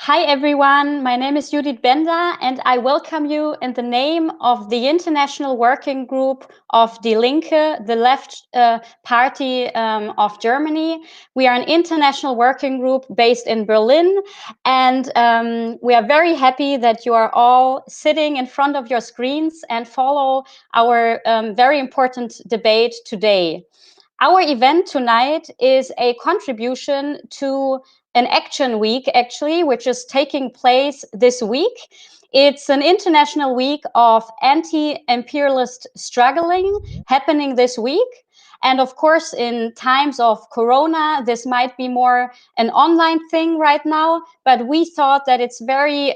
Hi everyone, my name is Judith Bender and I welcome you in the name of the International Working Group of Die Linke, the left party of Germany. We are an international working group based in Berlin, and we are very happy that you are all sitting in front of your screens and follow our very important debate today. Our event tonight is a contribution to an action week, actually, which is taking place this week. It's an international week of anti-imperialist struggling happening this week. And of course, in times of Corona, this might be more an online thing right now, but we thought that it's very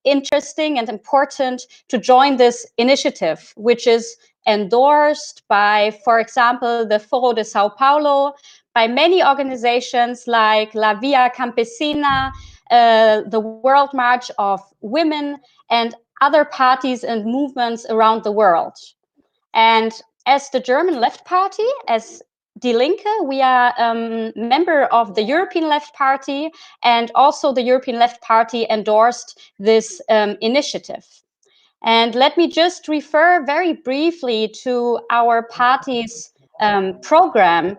interesting and important to join this initiative, which is endorsed by, for example, the Foro de Sao Paulo, by many organizations like La Via Campesina, the World March of Women, and other parties and movements around the world. And as the German Left Party, as Die Linke, we are a member of the European Left Party, and also the European Left Party endorsed this initiative. And let me just refer very briefly to our party's program,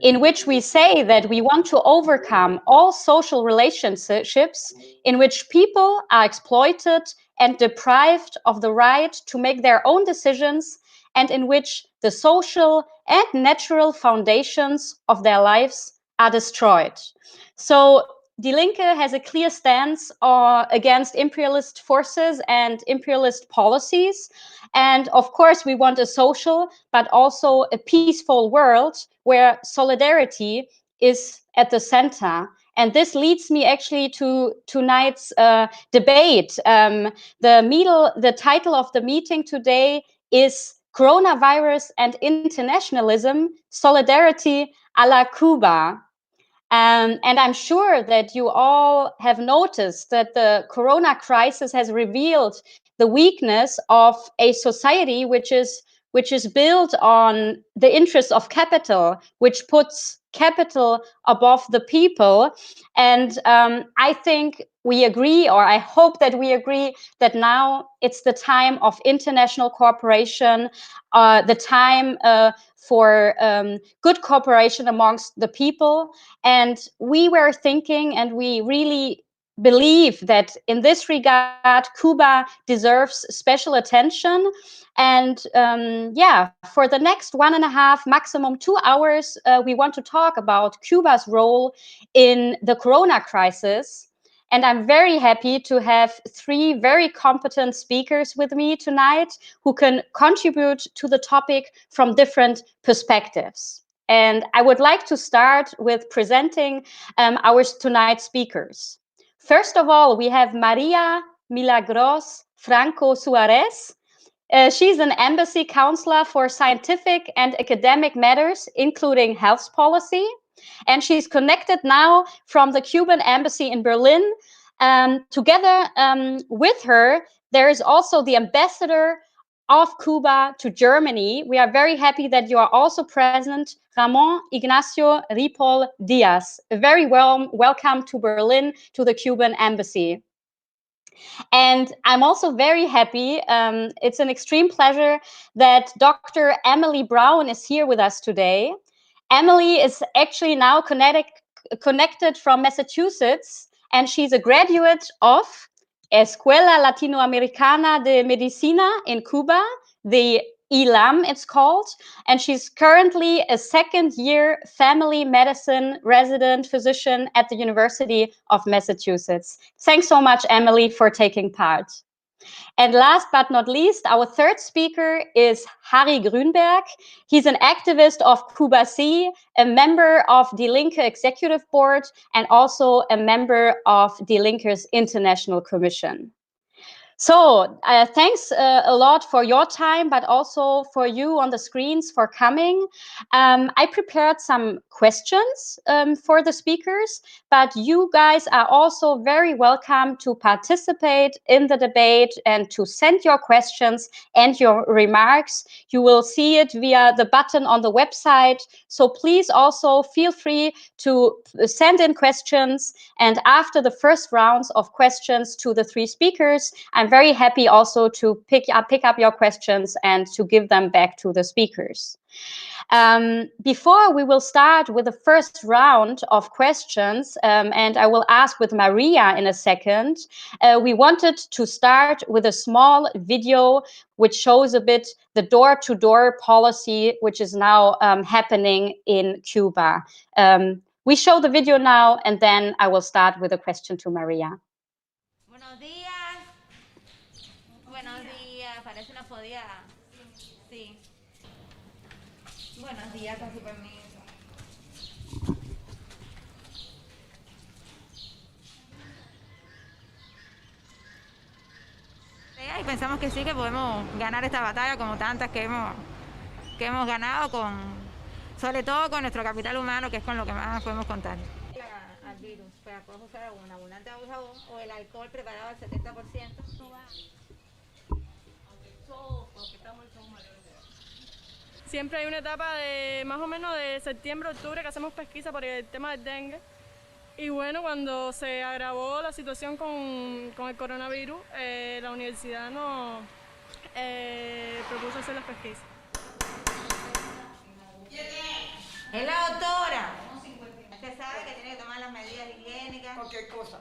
in which we say that we want to overcome all social relationships in which people are exploited and deprived of the right to make their own decisions, and in which the social and natural foundations of their lives are destroyed. So Die Linke has a clear stance against imperialist forces and imperialist policies. And of course, we want a social, but also a peaceful world where solidarity is at the center. And this leads me actually to tonight's debate. The title of the meeting today is Coronavirus and Internationalism, Solidarity a la Cuba. And I'm sure that you all have noticed that the Corona crisis has revealed the weakness of a society which is built on the interests of capital, which puts capital above the people. And I think we agree, or I hope that we agree, that now it's the time of international cooperation, the time for good cooperation amongst the people. And we were thinking, and we really believe that in this regard, Cuba deserves special attention. And for the next 1.5, maximum 2 hours, we want to talk about Cuba's role in the Corona crisis. And I'm very happy to have 3 very competent speakers with me tonight who can contribute to the topic from different perspectives. And I would like to start with presenting our tonight's speakers. First of all, we have María Milagros Franco Suárez. She's an embassy counselor for scientific and academic matters, including health policy. And she's connected now from the Cuban Embassy in Berlin. Together with her, there is also the ambassador of Cuba to Germany. We are very happy that you are also present, Ramon Ignacio Ripoll Diaz. A very warm welcome to Berlin, to the Cuban Embassy. And I'm also very happy, it's an extreme pleasure that Dr. Emily Brown is here with us today. Emily is actually now connected from Massachusetts, and she's a graduate of Escuela Latinoamericana de Medicina in Cuba, the ELAM it's called, and she's currently a second-year family medicine resident physician at the University of Massachusetts. Thanks so much, Emily, for taking part. And last but not least, our third speaker is Harri Grünberg. He's an activist of Cuba Si, a member of Die Linke Executive Board, and also a member of Die Linke's International Commission. So thanks a lot for your time, but also for you on the screens for coming. I prepared some questions for the speakers, but you guys are also very welcome to participate in the debate and to send your questions and your remarks. You will see it via the button on the website. So please also feel free to send in questions. And after the first rounds of questions to the three speakers, I'm very happy also to pick up your questions and to give them back to the speakers. Before we will start with the first round of questions, and I will ask with Maria in a second, we wanted to start with a small video which shows a bit the door-to-door policy which is now happening in Cuba. We show the video now, and then I will start with a question to Maria. Buenos días. Buenos días. Parece una podía. Sí. Buenos días, con su permiso. Y pensamos que sí, que podemos ganar esta batalla como tantas que hemos ganado, sobre todo con nuestro capital humano, que es con lo que más podemos contar. Al virus, pero puedes usar un abundante jabón o el alcohol preparado al 70%. Siempre hay una etapa de más o menos de septiembre, octubre que hacemos pesquisa por el tema del dengue. Y bueno, cuando se agravó la situación con el coronavirus, la universidad nos propuso hacer las pesquisas. Es la doctora. Usted sabe que tiene que tomar las medidas higiénicas. Cualquier cosa.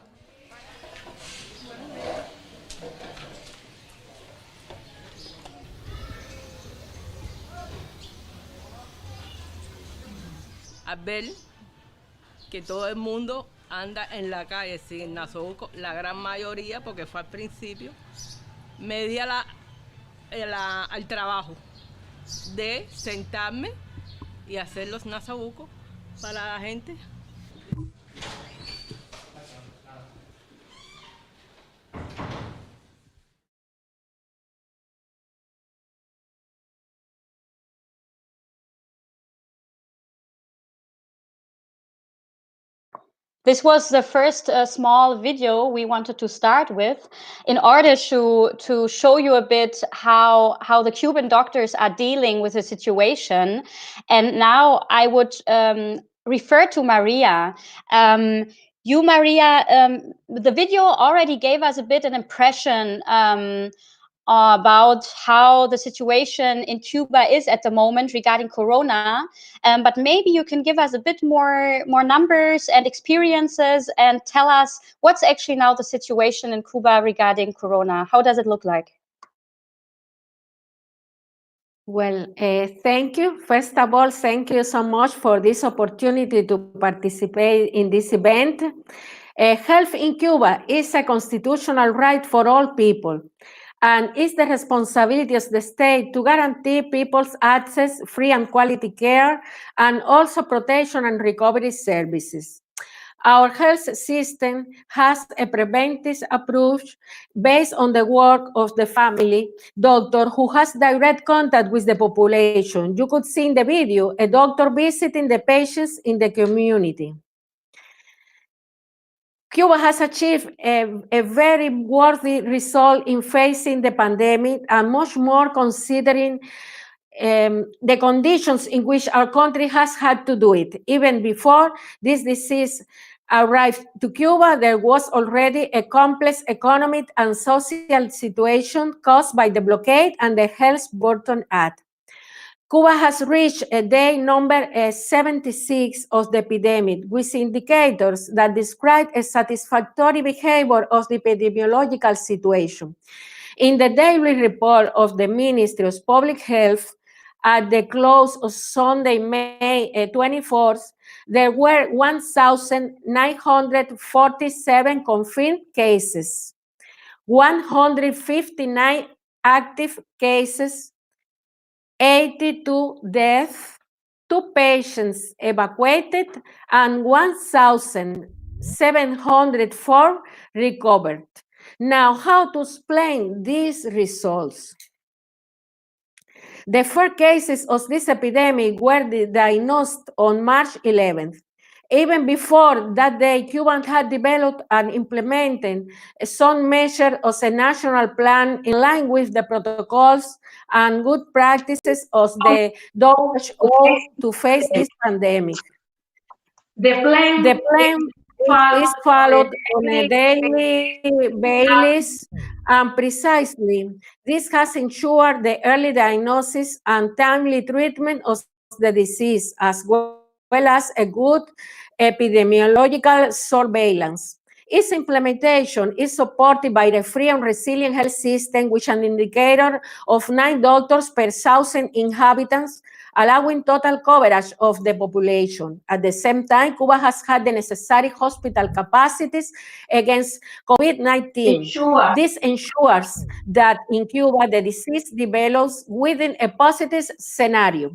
Al ver que todo el mundo anda en la calle sin nasobuco, la gran mayoría, porque fue al principio, me di al trabajo de sentarme y hacer los nasobucos para la gente. This was the first small video we wanted to start with in order to show you a bit how the Cuban doctors are dealing with the situation. And now I would refer to Maria. You, Maria, the video already gave us a bit an impression about how the situation in Cuba is at the moment regarding Corona. But maybe you can give us a bit more numbers and experiences and tell us what's actually now the situation in Cuba regarding Corona. How does it look like? Well, thank you. First of all, thank you so much for this opportunity to participate in this event. Health in Cuba is a constitutional right for all people, and it's the responsibility of the state to guarantee people's access, free and quality care, and also protection and recovery services. Our health system has a preventive approach based on the work of the family doctor who has direct contact with the population. You could see in the video a doctor visiting the patients in the community. Cuba has achieved a very worthy result in facing the pandemic, and much more considering the conditions in which our country has had to do it. Even before this disease arrived to Cuba, there was already a complex economic and social situation caused by the blockade and the Helms-Burton Act. Cuba has reached a day number 76 of the epidemic, with indicators that describe a satisfactory behavior of the epidemiological situation. In the daily report of the Ministry of Public Health, at the close of Sunday, May 24th, there were 1,947 confirmed cases, 159 active cases, 82 deaths, 2 patients evacuated, and 1,704 recovered. Now, how to explain these results? The first cases of this epidemic were diagnosed on March 11th. Even before that day, Cuba had developed and implemented some measure of a national plan in line with the protocols and good practices of the WHO to face this pandemic. The plan is followed on a daily basis, and precisely this has ensured the early diagnosis and timely treatment of the disease, as well as a good epidemiological surveillance. Its implementation is supported by the free and resilient health system, which is an indicator of 9 doctors per 1,000 inhabitants, allowing total coverage of the population. At the same time, Cuba has had the necessary hospital capacities against COVID-19. This ensures that in Cuba, the disease develops within a positive scenario.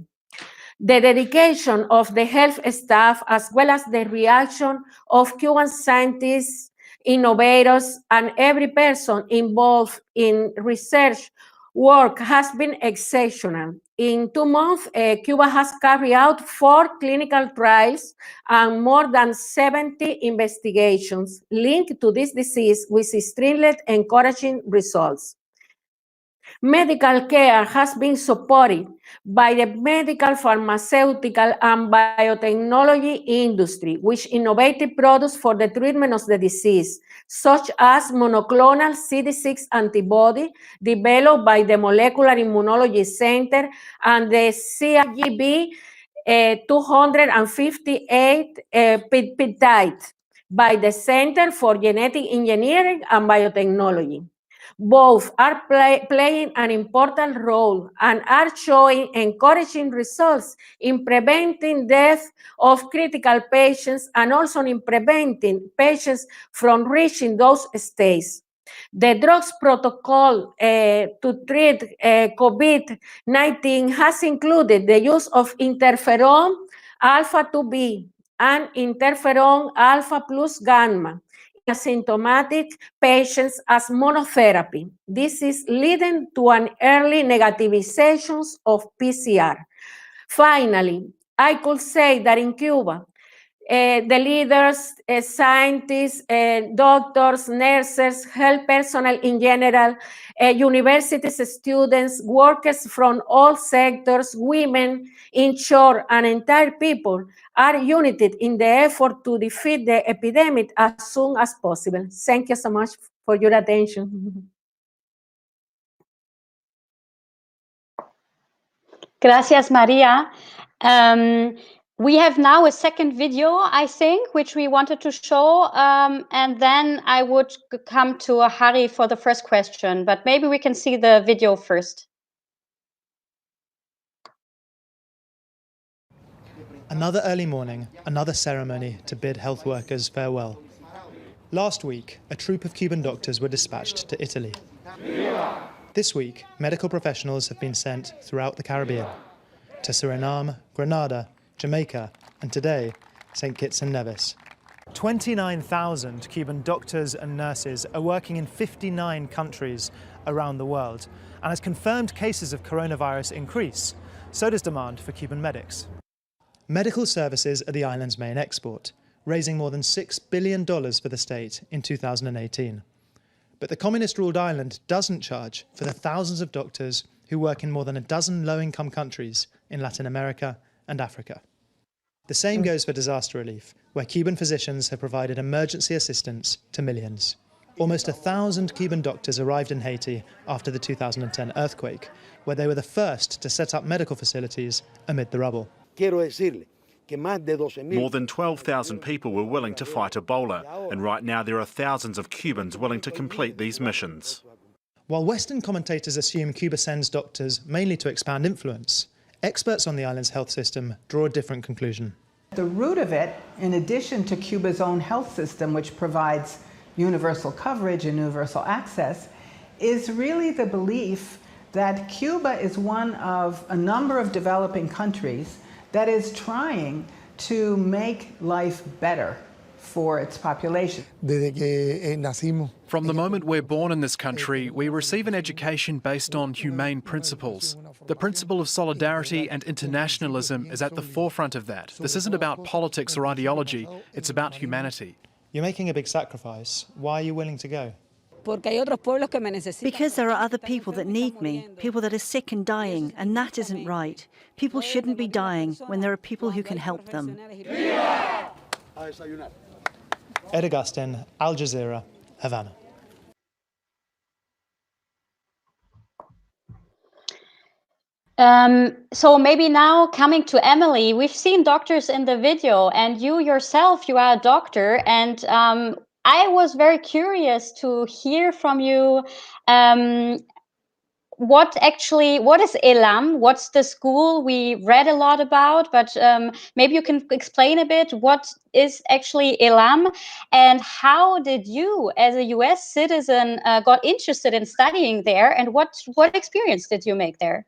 The dedication of the health staff, as well as the reaction of Cuban scientists, innovators, and every person involved in research work has been exceptional. In 2 months, Cuba has carried out 4 clinical trials and more than 70 investigations linked to this disease with extremely encouraging results. Medical care has been supported by the medical, pharmaceutical, and biotechnology industry, which innovated products for the treatment of the disease, such as monoclonal CD6 antibody developed by the Molecular Immunology Center and the CRGB 258 peptide by the Center for Genetic Engineering and Biotechnology. Both are playing an important role and are showing encouraging results in preventing death of critical patients and also in preventing patients from reaching those stages. The drugs protocol to treat COVID-19 has included the use of interferon alpha-2b and interferon alpha plus gamma in asymptomatic patients as monotherapy. This is leading to an early negativization of PCR. Finally, I could say that in Cuba, the leaders, scientists, doctors, nurses, health personnel in general, university students, workers from all sectors, women, in short, and entire people are united in the effort to defeat the epidemic as soon as possible. Thank you so much for your attention. Gracias, Maria. We have now a second video, I think, which we wanted to show, and then I would come to Harri for the first question, but maybe we can see the video first. Another early morning, another ceremony to bid health workers farewell. Last week, a troop of Cuban doctors were dispatched to Italy. This week, medical professionals have been sent throughout the Caribbean, to Suriname, Grenada, Jamaica, and today, St. Kitts and Nevis. 29,000 Cuban doctors and nurses are working in 59 countries around the world, and as confirmed cases of coronavirus increase, so does demand for Cuban medics. Medical services are the island's main export, raising more than $6 billion for the state in 2018. But the communist-ruled island doesn't charge for the thousands of doctors who work in more than a dozen low-income countries in Latin America and Africa. The same goes for disaster relief, where Cuban physicians have provided emergency assistance to millions. Almost 1,000 Cuban doctors arrived in Haiti after the 2010 earthquake, where they were the first to set up medical facilities amid the rubble. More than 12,000 people were willing to fight Ebola, and right now there are thousands of Cubans willing to complete these missions. While Western commentators assume Cuba sends doctors mainly to expand influence, experts on the island's health system draw a different conclusion. The root of it, in addition to Cuba's own health system, which provides universal coverage and universal access, is really the belief that Cuba is one of a number of developing countries that is trying to make life better for its population. From the moment we're born in this country, we receive an education based on humane principles. The principle of solidarity and internationalism is at the forefront of that. This isn't about politics or ideology, it's about humanity. You're making a big sacrifice. Why are you willing to go? Because there are other people that need me, people that are sick and dying, and that isn't right. People shouldn't be dying when there are people who can help them. Ed Augustin, Al Jazeera, Havana. So maybe now coming to Emily, we've seen doctors in the video, and you yourself, you are a doctor, and I was very curious to hear from you what is ELAM? What's the school? We read a lot about, but maybe you can explain a bit what is actually ELAM, and how did you, as a US citizen, got interested in studying there, and what experience did you make there?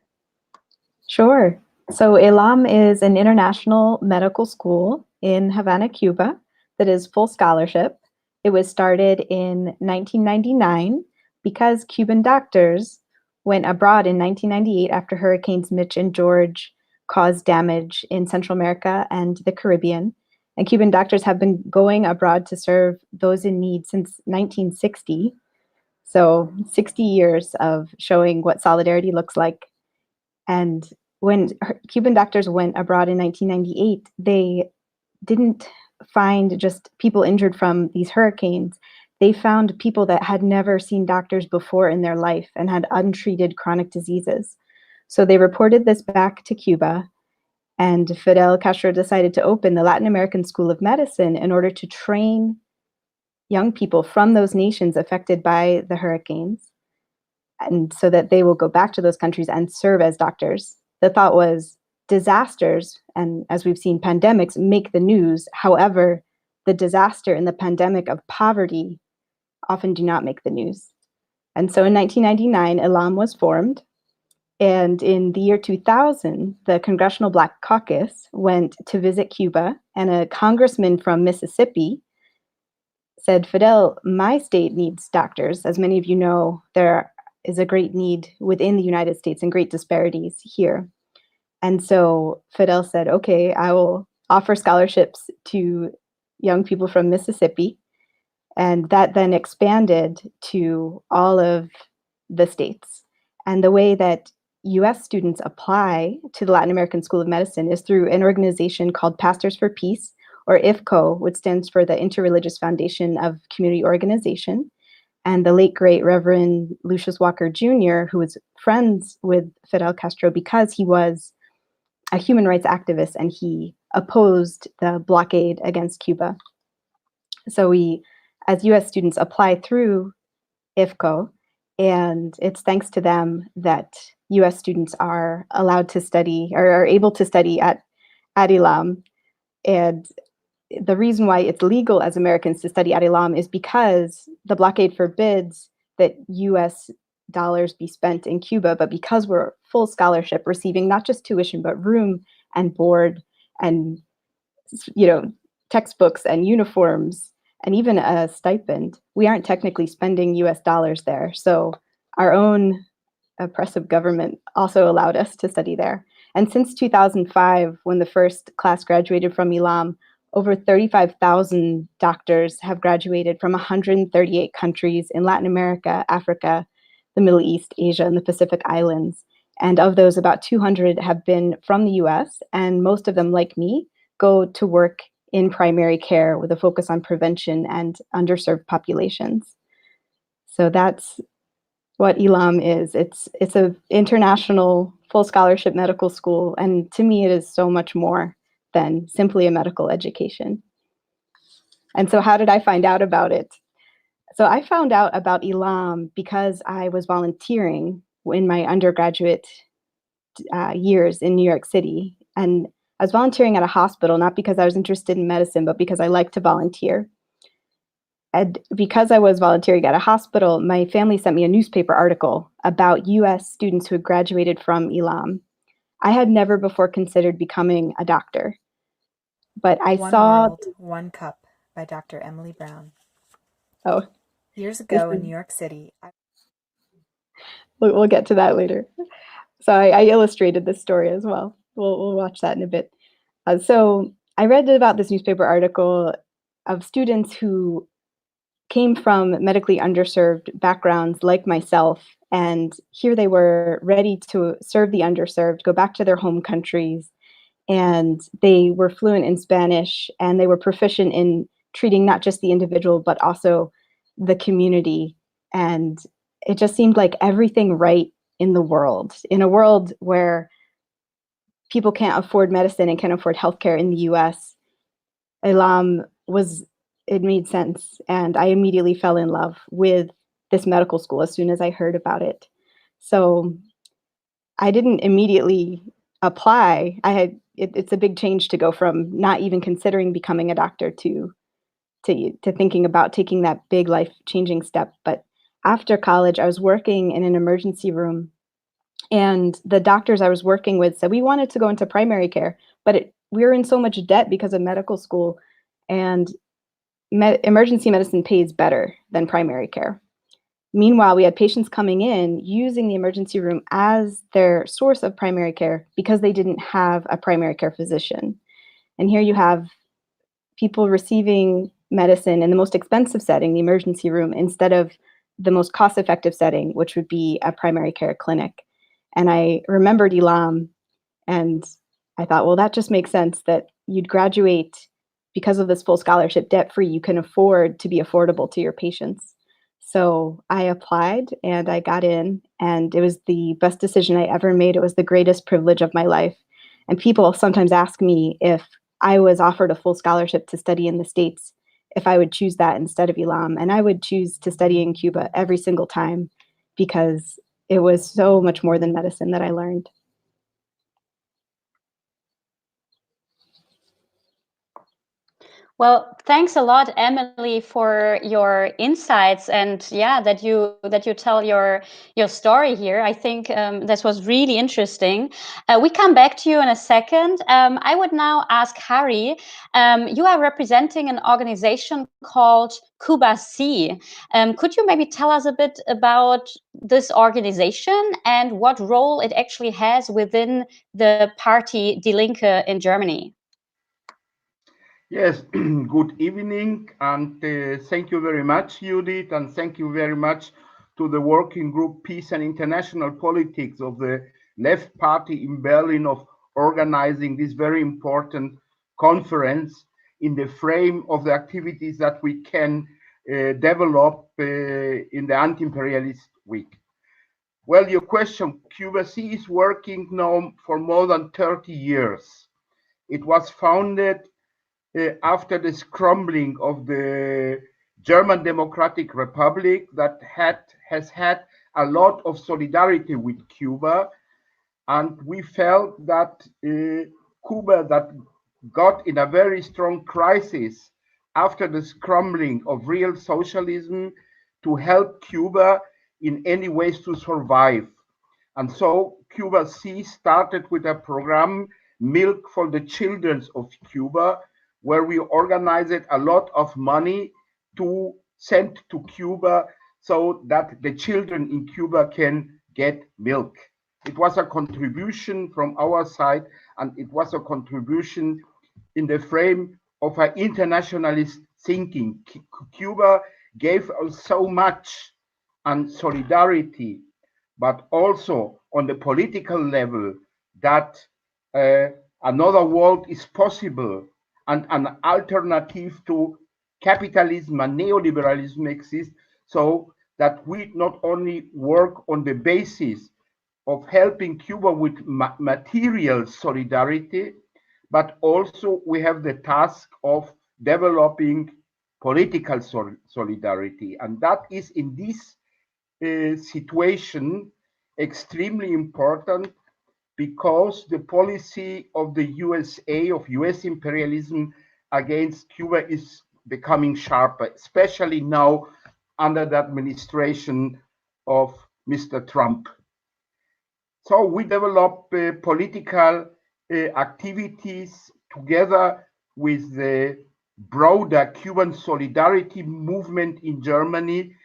Sure. So ELAM is an international medical school in Havana, Cuba, that is full scholarship. It was started in 1999 because Cuban doctors went abroad in 1998 after Hurricanes Mitch and George caused damage in Central America and the Caribbean. And Cuban doctors have been going abroad to serve those in need since 1960. So 60 years of showing what solidarity looks like. And when Cuban doctors went abroad in 1998, they didn't find just people injured from these hurricanes. They found people that had never seen doctors before in their life and had untreated chronic diseases. So they reported this back to Cuba, and Fidel Castro decided to open the Latin American School of Medicine in order to train young people from those nations affected by the hurricanes, and so that they will go back to those countries and serve as doctors. The thought was disasters, and as we've seen, pandemics make the news. However, the disaster and the pandemic of poverty often do not make the news. And so in 1999, ELAM was formed. And in the year 2000, the Congressional Black Caucus went to visit Cuba, and a congressman from Mississippi said, Fidel, my state needs doctors. As many of you know, there is a great need within the United States and great disparities here. And so Fidel said, okay, I will offer scholarships to young people from Mississippi. And that then expanded to all of the states. And the way that US students apply to the Latin American School of Medicine is through an organization called Pastors for Peace, or IFCO, which stands for the Interreligious Foundation of Community Organization. And the late, great Reverend Lucius Walker Jr., who was friends with Fidel Castro because he was a human rights activist and he opposed the blockade against Cuba. So we, as US students, apply through IFCO, and it's thanks to them that US students are allowed to study, or are able to study at ELAM. And the reason why it's legal as Americans to study at ELAM is because the blockade forbids that US dollars be spent in Cuba, but because we're full scholarship, receiving not just tuition, but room and board and, you know, textbooks and uniforms and even a stipend, we aren't technically spending US dollars there. So our own oppressive government also allowed us to study there. And since 2005, when the first class graduated from ELAM, over 35,000 doctors have graduated from 138 countries in Latin America, Africa, the Middle East, Asia, and the Pacific Islands. And of those, about 200 have been from the US, and most of them, like me, go to work in primary care with a focus on prevention and underserved populations. So that's what ELAM is. It's an international full scholarship medical school, and to me it is so much more than simply a medical education. And so how did I find out about it? So I found out about ELAM because I was volunteering in my undergraduate years in New York City. And I was volunteering at a hospital, not because I was interested in medicine, but because I like to volunteer. And because I was volunteering at a hospital, my family sent me a newspaper article about US students who had graduated from ELAM. I had never before considered becoming a doctor, but I saw... One world, one cup. by Dr. Emily Brown. Oh, Years ago in New York City, we'll get to that later. So I illustrated this story as well. We'll watch that in a bit. So I read about this newspaper article of students who came from medically underserved backgrounds like myself, and here they were ready to serve the underserved, go back to their home countries, and they were fluent in Spanish, and they were proficient in treating not just the individual, but also the community. And it just seemed like everything right in the world, in a world where people can't afford medicine and can't afford healthcare in the US, ELAM it made sense. And I immediately fell in love with this medical school as soon as I heard about it. So I didn't immediately apply. It's a big change to go from not even considering becoming a doctor to thinking about taking that big life-changing step. But after college, I was working in an emergency room, and the doctors I was working with said we wanted to go into primary care, but we were in so much debt because of medical school, and emergency medicine pays better than primary care. Meanwhile, we had patients coming in using the emergency room as their source of primary care because they didn't have a primary care physician. And here you have people receiving medicine in the most expensive setting, the emergency room, instead of the most cost-effective setting, which would be a primary care clinic. And I remembered ELAM, and I thought, well, that just makes sense that you'd graduate because of this full scholarship, debt-free. You can afford to be affordable to your patients. So I applied and I got in, and it was the best decision I ever made. It was the greatest privilege of my life. And people sometimes ask me if I was offered a full scholarship to study in the States, if I would choose that instead of ELAM. And I would choose to study in Cuba every single time because it was so much more than medicine that I learned. Well, thanks a lot, Emily, for your insights, and yeah, that you tell your story here. I think this was really interesting. We come back to you in a second. I would now ask Harri. You are representing an organization called Cuba Si. Could you maybe tell us a bit about this organization and what role it actually has within the party Die Linke in Germany? Yes, good evening, and thank you very much, Judith, and thank you very much to the working group Peace and International Politics of the Left Party in Berlin of organizing this very important conference in the frame of the activities that we can develop in the Anti-Imperialist Week. Well, your question, Cuba Si is working now for more than 30 years. It was founded after the crumbling of the German Democratic Republic that has had a lot of solidarity with Cuba, and we felt that Cuba that got in a very strong crisis after the crumbling of real socialism to help Cuba in any ways to survive. And so Cuba Si started with a program, Milk for the Children of Cuba, where we organized a lot of money to send to Cuba so that the children in Cuba can get milk. It was a contribution from our side, and it was a contribution in the frame of an internationalist thinking. Cuba gave us so much and solidarity, but also on the political level that another world is possible, and an alternative to capitalism and neoliberalism exists, so that we not only work on the basis of helping Cuba with material solidarity, but also we have the task of developing political solidarity. And that is in this situation extremely important, because the policy of the USA, of US imperialism against Cuba is becoming sharper, especially now under the administration of Mr. Trump. So we develop political activities together with the broader Cuban solidarity movement in Germany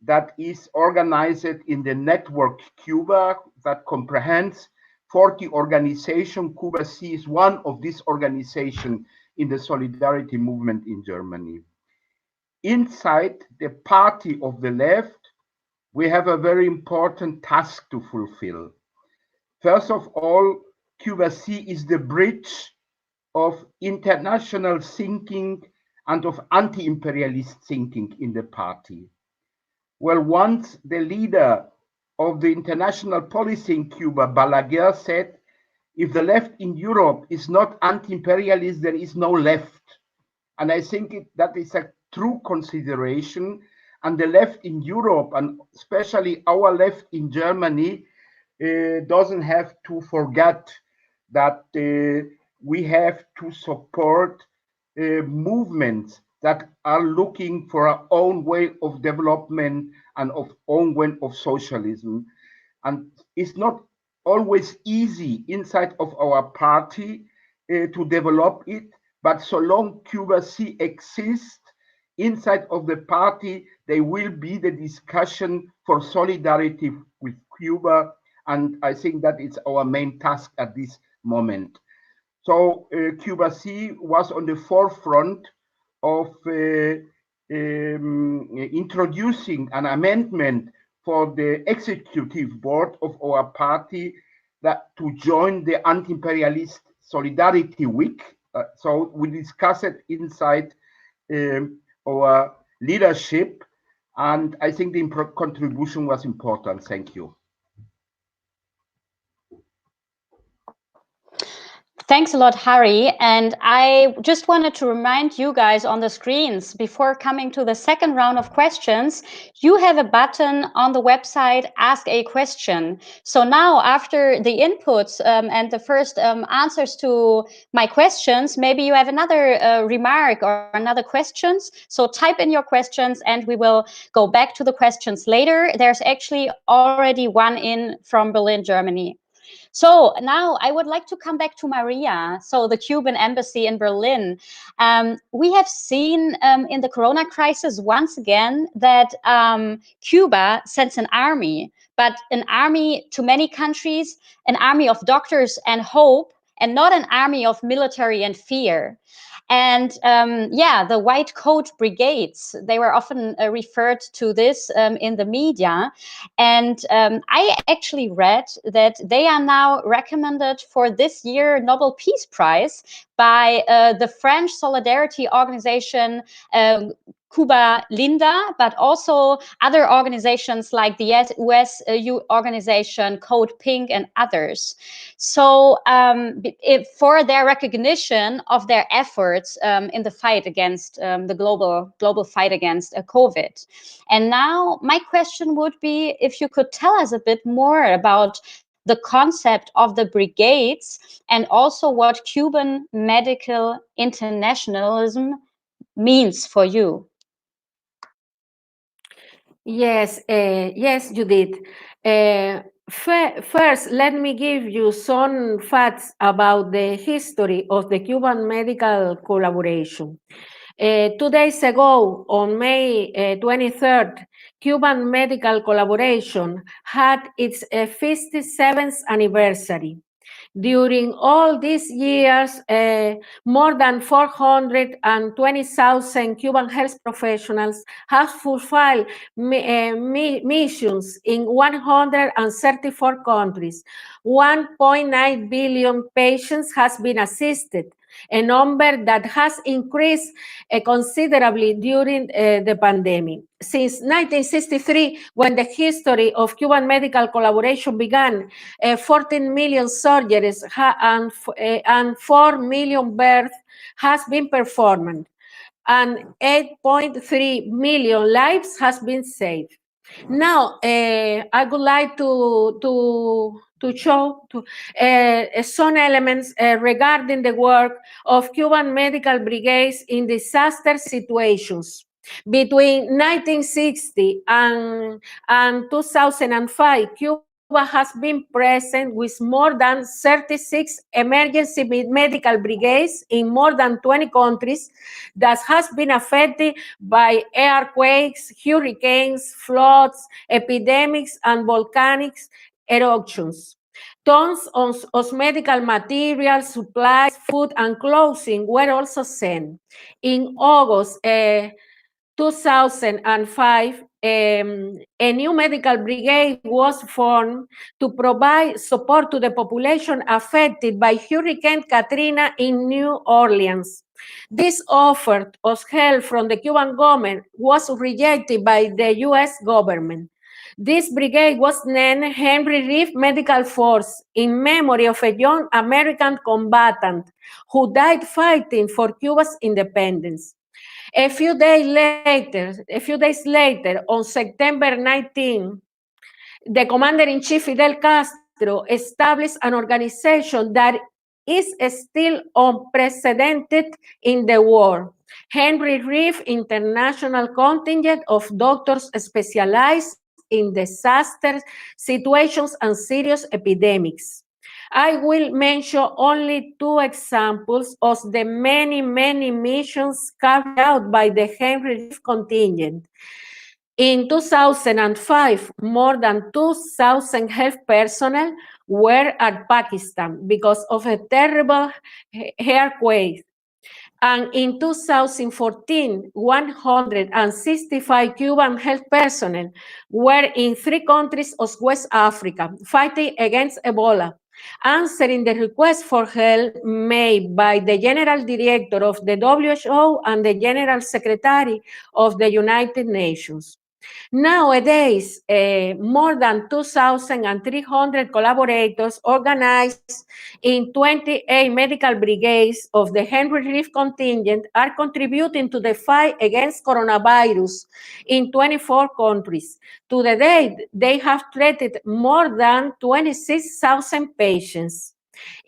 that is organized in the network Cuba that comprehends 40 organizations. Cuba Si is one of these organizations in the solidarity movement in Germany. Inside the party of the left, we have a very important task to fulfill. First of all, Cuba Si is the bridge of international thinking and of anti-imperialist thinking in the party. Well, once the leader of the international policy in Cuba, Balaguer, said, if the left in Europe is not anti-imperialist, there is no left. And I think that is a true consideration. And the left in Europe, and especially our left in Germany, doesn't have to forget that we have to support movements that are looking for our own way of development and of own way of socialism. And it's not always easy inside of our party to develop it, but so long Cuba Si exists, inside of the party, there will be the discussion for solidarity with Cuba. And I think that is our main task at this moment. So Cuba Si was on the forefront of introducing an amendment for the executive board of our party that to join the anti-imperialist Solidarity Week. So we discussed it inside our leadership, and I think the contribution was important. Thank you. Thanks a lot, Harri. And I just wanted to remind you guys on the screens, before coming to the second round of questions, you have a button on the website, Ask a Question. So now, after the inputs and the first answers to my questions, maybe you have another remark or another questions. So type in your questions and we will go back to the questions later. There's actually already one in from Berlin, Germany. So now I would like to come back to Maria. So the Cuban Embassy in Berlin. We have seen in the Corona crisis once again that Cuba sends an army, but an army to many countries, an army of doctors and hope, and not an army of military and fear. And yeah, the white coat brigades, they were often referred to this in the media. And I actually read that they are now recommended for this year Nobel Peace Prize by the French Solidarity Organization, Cuba Linda, but also other organizations like the US organization Code Pink and others. So for their recognition of their efforts in the fight against the global fight against COVID. And now my question would be if you could tell us a bit more about the concept of the brigades and also what Cuban medical internationalism means for you. Yes, yes, Judith. First, let me give you some facts about the history of the Cuban medical collaboration. 2 days ago, on May 23rd, Cuban medical collaboration had its 57th anniversary. During all these years, more than 420,000 Cuban health professionals have fulfilled missions in 134 countries. 1.9 billion patients has been assisted, a number that has increased considerably during the pandemic. Since 1963, when the history of Cuban medical collaboration began, 14 million surgeries and 4 million births has been performed, and 8.3 million lives has been saved. Now, I would like to show some elements regarding the work of Cuban medical brigades in disaster situations. Between 1960 and 2005, Cuba has been present with more than 36 emergency medical brigades in more than 20 countries that has been affected by earthquakes, hurricanes, floods, epidemics, and volcanic eruptions. Tons of medical materials, supplies, food, and clothing were also sent. In August 2005, a new medical brigade was formed to provide support to the population affected by Hurricane Katrina in New Orleans. This offer of help from the Cuban government was rejected by the U.S. government. This brigade was named Henry Reef Medical Force in memory of a young American combatant who died fighting for Cuba's independence. A few days later, on September 19, the Commander-in-Chief Fidel Castro established an organization that is still unprecedented in the world. Henry Reef International Contingent of doctors specialized in disaster situations and serious epidemics. I will mention only two examples of the many, many missions carried out by the Henry Reef contingent. In 2005, more than 2,000 health personnel were at Pakistan because of a terrible earthquake. And in 2014, 165 Cuban health personnel were in 3 countries of West Africa fighting against Ebola, answering the request for help made by the General Director of the WHO and the General Secretary of the United Nations. Nowadays, more than 2,300 collaborators organized in 28 medical brigades of the Henry Reef contingent are contributing to the fight against coronavirus in 24 countries. To the date, they have treated more than 26,000 patients.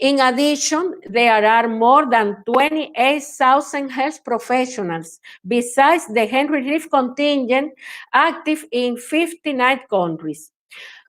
In addition, there are more than 28,000 health professionals, besides the Henry Reef contingent, active in 59 countries.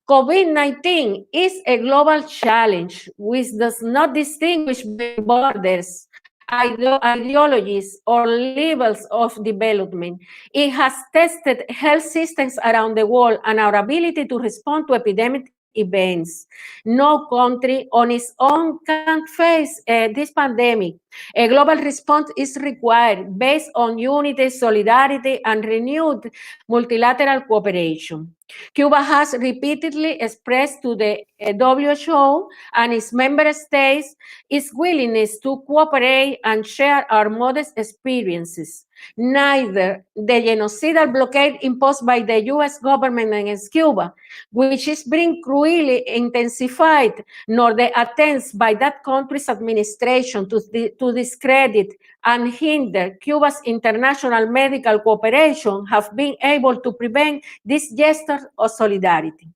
COVID-19 is a global challenge which does not distinguish between borders, ideologies, or levels of development. It has tested health systems around the world and our ability to respond to epidemic events. No country on its own can face this pandemic. A global response is required based on unity, solidarity, and renewed multilateral cooperation. Cuba has repeatedly expressed to the WHO and its member states its willingness to cooperate and share our modest experiences. Neither the genocidal blockade imposed by the U.S. government against Cuba, which is being cruelly intensified, nor the attempts by that country's administration to discredit and hinder Cuba's international medical cooperation have been able to prevent this gesture of solidarity.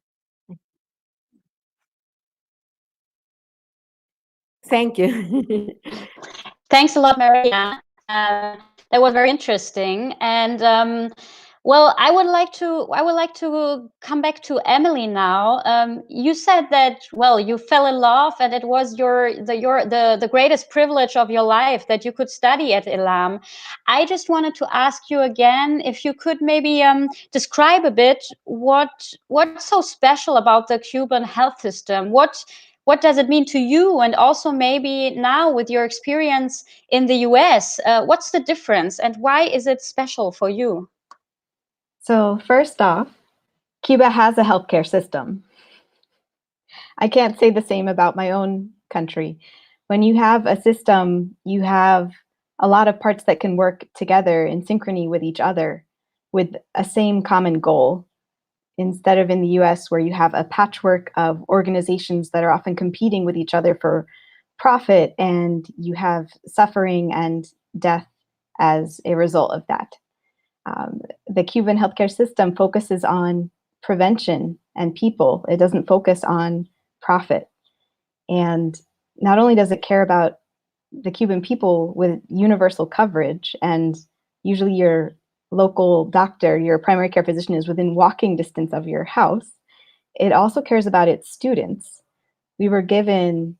Thank you. Thanks a lot, Maria. That was very interesting. And well, I would like to come back to Emily now. You said that, well, you fell in love, and it was the greatest privilege of your life that you could study at ELAM. I just wanted to ask you again if you could maybe describe a bit what's so special about the Cuban health system. What does it mean to you? And also maybe now with your experience in the US, what's the difference and why is it special for you? So first off, Cuba has a healthcare system. I can't say the same about my own country. When you have a system, you have a lot of parts that can work together in synchrony with each other with a same common goal. Instead of in the US, where you have a patchwork of organizations that are often competing with each other for profit, and you have suffering and death as a result of that. The Cuban healthcare system focuses on prevention and people. It doesn't focus on profit. And not only does it care about the Cuban people with universal coverage, and usually your local doctor, your primary care physician, is within walking distance of your house, it also cares about its students. We were given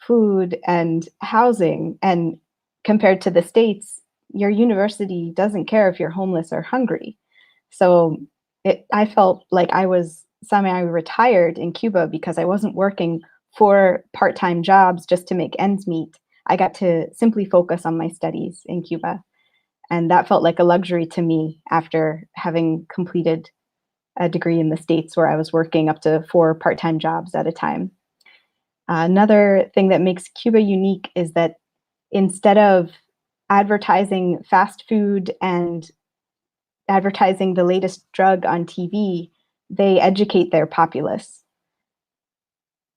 food and housing, and compared to the States, your university doesn't care if you're homeless or hungry. So I felt like I was semi-retired in Cuba because I wasn't working 4 part-time jobs just to make ends meet. I got to simply focus on my studies in Cuba. And that felt like a luxury to me after having completed a degree in the States where I was working up to 4 part-time jobs at a time. Another thing that makes Cuba unique is that instead of advertising fast food and advertising the latest drug on TV, they educate their populace.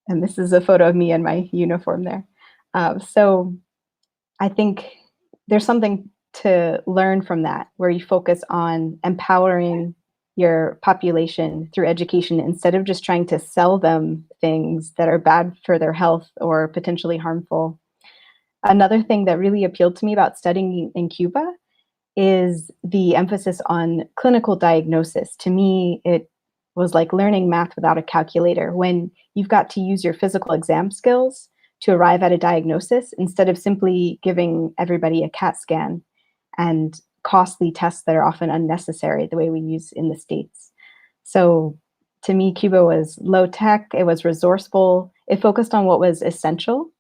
And this is a photo of me in my uniform there. So I think there's something to learn from that, where you focus on empowering your population through education instead of just trying to sell them things that are bad for their health or potentially harmful. Another thing that really appealed to me about studying in Cuba is the emphasis on clinical diagnosis. To me, it was like learning math without a calculator, when you've got to use your physical exam skills to arrive at a diagnosis instead of simply giving everybody a CAT scan and costly tests that are often unnecessary the way we use in the States. So to me, Cuba was low tech, it was resourceful, it focused on what was essential.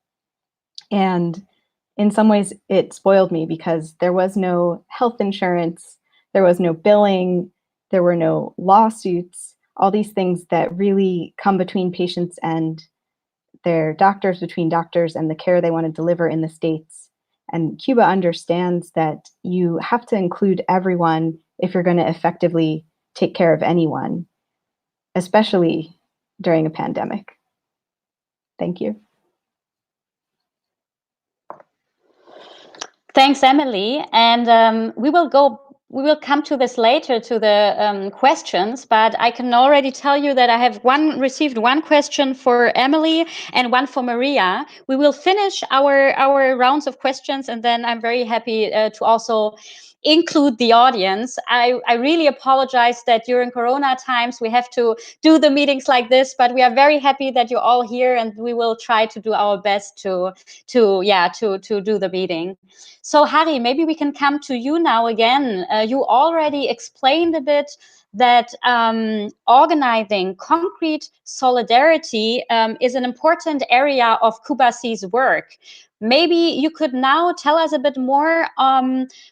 And in some ways it spoiled me because there was no health insurance, there was no billing, there were no lawsuits, all these things that really come between patients and their doctors, between doctors and the care they want to deliver in the States. And Cuba understands that you have to include everyone if you're going to effectively take care of anyone, especially during a pandemic. Thank you. Thanks, Emily. And we will come to this later, to the questions, but I can already tell you that I have received one question for Emily and one for Maria. We will finish our rounds of questions, and then I'm very happy to also include the audience. I really apologize that during Corona times we have to do the meetings like this, but we are very happy that you're all here, and we will try to do our best to do the meeting. So Harri, maybe we can come to you now again. You already explained a bit that organizing concrete solidarity is an important area of Cuba Si's work. Maybe you could now tell us a bit more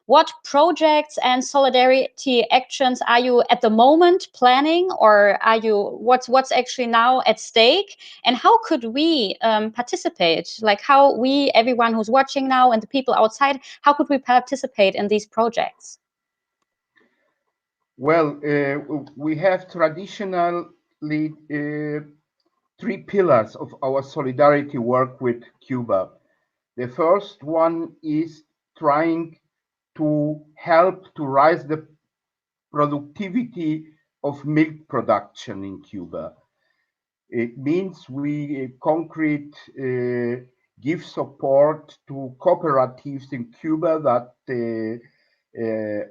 what projects and solidarity actions are you at the moment planning, or are you what's actually now at stake, and how could we participate? Like how we, everyone who's watching now and the people outside, how could we participate in these projects? Well, we have traditionally 3 pillars of our solidarity work with Cuba. The first one is trying to help to raise the productivity of milk production in Cuba. It means we concrete give support to cooperatives in Cuba that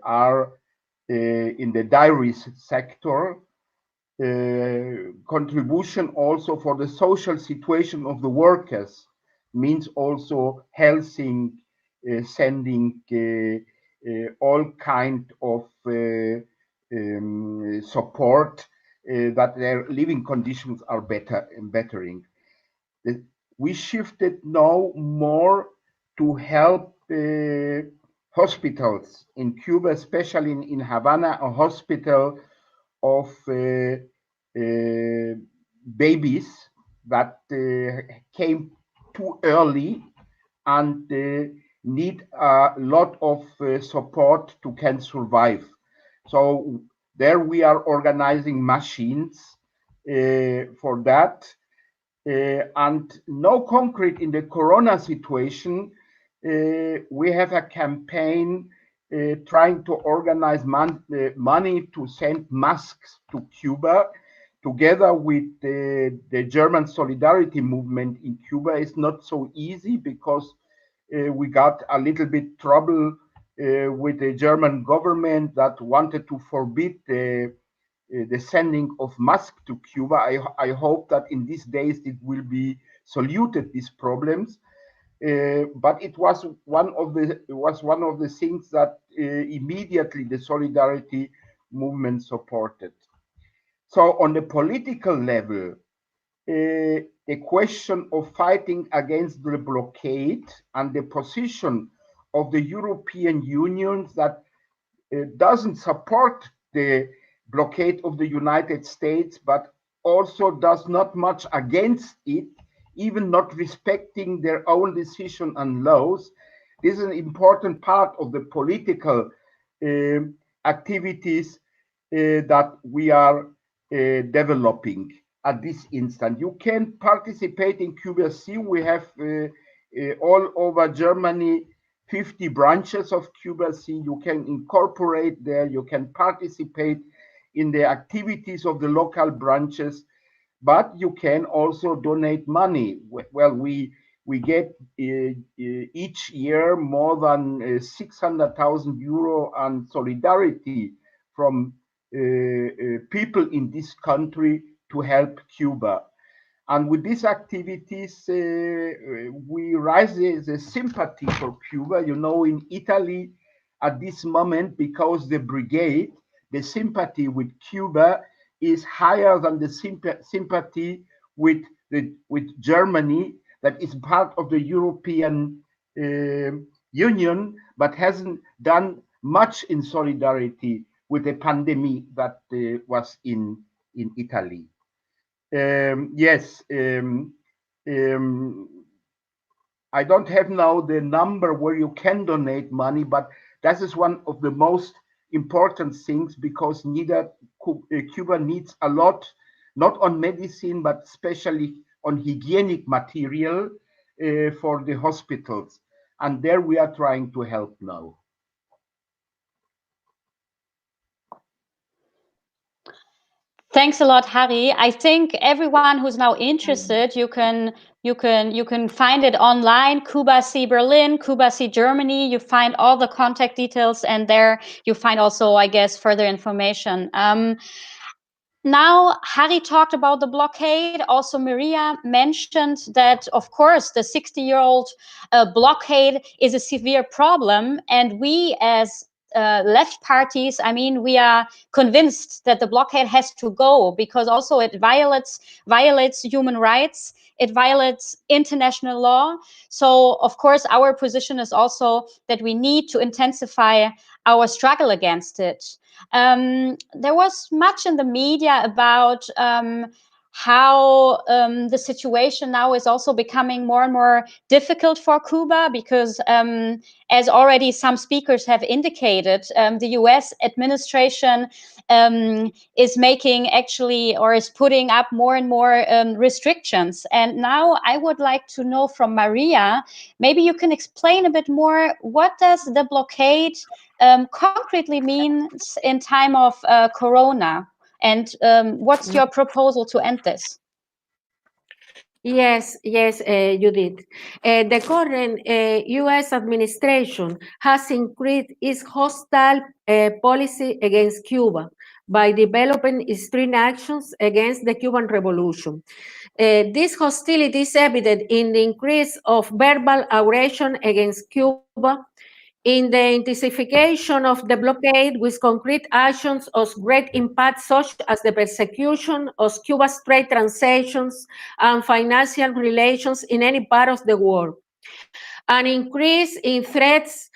are in the dairy sector. Contribution also for the social situation of the workers means also helping, sending all kind of support that their living conditions are bettering. We shifted now more to help hospitals in Cuba, especially in Havana, a hospital of babies that came too early and need a lot of support to can survive. So there we are organizing machines for that. And no concrete in the Corona situation, we have a campaign trying to organize money to send masks to Cuba, together with the German solidarity movement in Cuba. Is not so easy because we got a little bit trouble with the German government that wanted to forbid the the sending of masks to Cuba. I hope that in these days it will be soluted, these problems. But it was one of the things that immediately the solidarity movement supported. So on the political level, the question of fighting against the blockade and the position of the European Union that doesn't support the blockade of the United States, but also does not much against it, even not respecting their own decision and laws. This is an important part of the political activities that we are developing at this instant. You can participate in Cuba Si. We have all over Germany 50 branches of Cuba Si. You can incorporate there, you can participate in the activities of the local branches, but you can also donate money. Well, we get each year more than 600,000 euro on solidarity from people in this country to help Cuba. And with these activities, we raise the sympathy for Cuba. You know, in Italy at this moment, because the brigade, the sympathy with Cuba is higher than the sympathy with Germany, that is part of the European Union, but hasn't done much in solidarity with the pandemic that was in Italy. Yes, I don't have now the number where you can donate money, but that is one of the most important things, because Cuba needs a lot, not on medicine, but especially on hygienic material for the hospitals. And there we are trying to help now. Thanks a lot, Harri. I think everyone who's now interested, you can find it online, Cuba Si Berlin, Cuba Si Germany. You find all the contact details, and there you find also, I guess, further information. Now, Harri talked about the blockade. Also, Maria mentioned that, of course, the 60-year-old blockade is a severe problem, and we as left parties, I mean, we are convinced that the blockade has to go, because also it violates human rights, it violates international law. So, of course, our position is also that we need to intensify our struggle against it. There was much in the media about how the situation now is also becoming more and more difficult for Cuba, because as already some speakers have indicated, the US administration is making actually, or is putting up more and more restrictions. And now I would like to know from Maria, maybe you can explain a bit more, what does the blockade concretely means in time of Corona? And what's your proposal to end this? Yes, Judith. The current U.S. administration has increased its hostile policy against Cuba by developing extreme actions against the Cuban Revolution. This hostility is evident in the increase of verbal aggression against Cuba, in the intensification of the blockade with concrete actions of great impact, such as the persecution of Cuba's trade transactions and financial relations in any part of the world. An increase in threats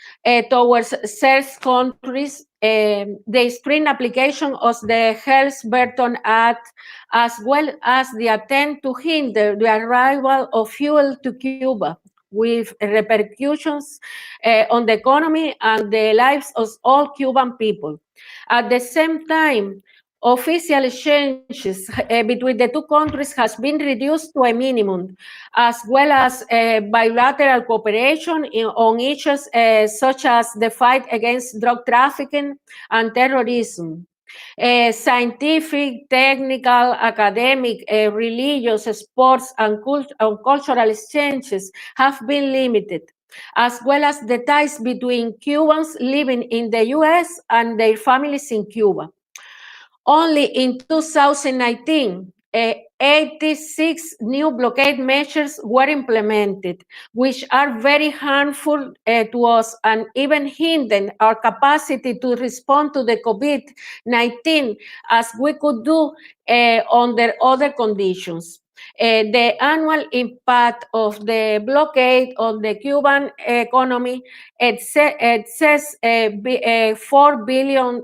towards third countries, the extreme application of the Helms-Burton Act, as well as the attempt to hinder the arrival of fuel to Cuba, with repercussions on the economy and the lives of all Cuban people. At the same time, official exchanges between the two countries has been reduced to a minimum, as well as bilateral cooperation on issues such as the fight against drug trafficking and terrorism. Scientific, technical, academic, religious, sports, and cultural exchanges have been limited, as well as the ties between Cubans living in the US and their families in Cuba. Only in 2019, 86 new blockade measures were implemented, which are very harmful to us and even hinder our capacity to respond to the COVID-19 as we could do under other conditions. The annual impact of the blockade on the Cuban economy says $4 billion.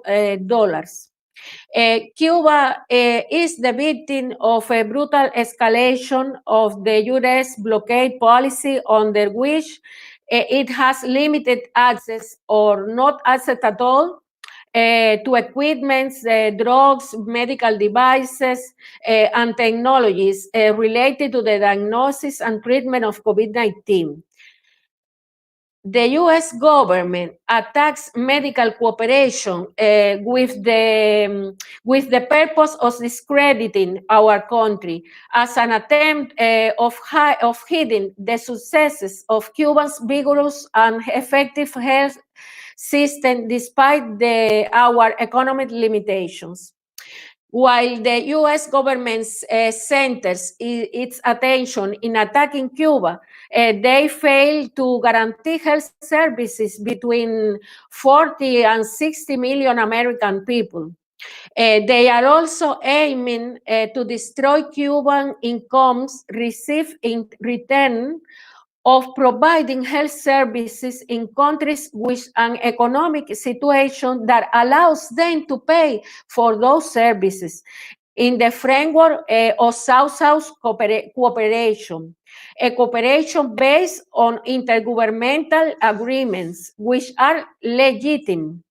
Cuba is the victim of a brutal escalation of the U.S. blockade policy, under which it has limited access or not access at all to equipments, drugs, medical devices, and technologies related to the diagnosis and treatment of COVID-19. The U.S. government attacks medical cooperation with the purpose of discrediting our country as an attempt of hiding the successes of Cuba's vigorous and effective health system despite our economic limitations. While the U.S. government centers its attention in attacking Cuba, they fail to guarantee health services between 40 and 60 million American people. They are also aiming to destroy Cuban incomes received in return of providing health services in countries with an economic situation that allows them to pay for those services in the framework of South-South cooperation, a cooperation based on intergovernmental agreements, which are legitimate.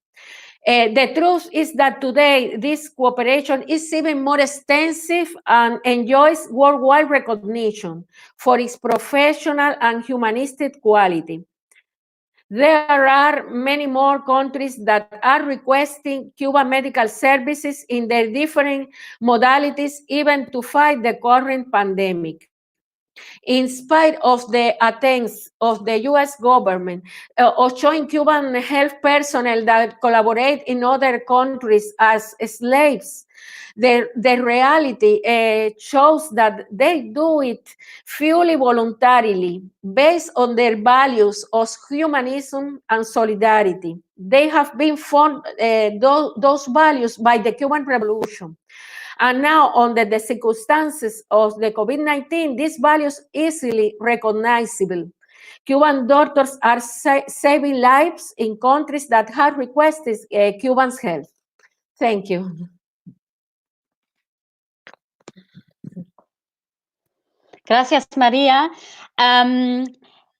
The truth is that today this cooperation is even more extensive and enjoys worldwide recognition for its professional and humanistic quality. There are many more countries that are requesting Cuban medical services in their different modalities, even to fight the current pandemic. In spite of the attempts of the U.S. government of showing Cuban health personnel that collaborate in other countries as slaves, the reality shows that they do it fully voluntarily, based on their values of humanism and solidarity. They have been formed, those values, by the Cuban Revolution. And now, under the circumstances of the COVID-19, these values easily recognizable. Cuban doctors are saving lives in countries that have requested Cubans' help. Thank you. Gracias, Maria.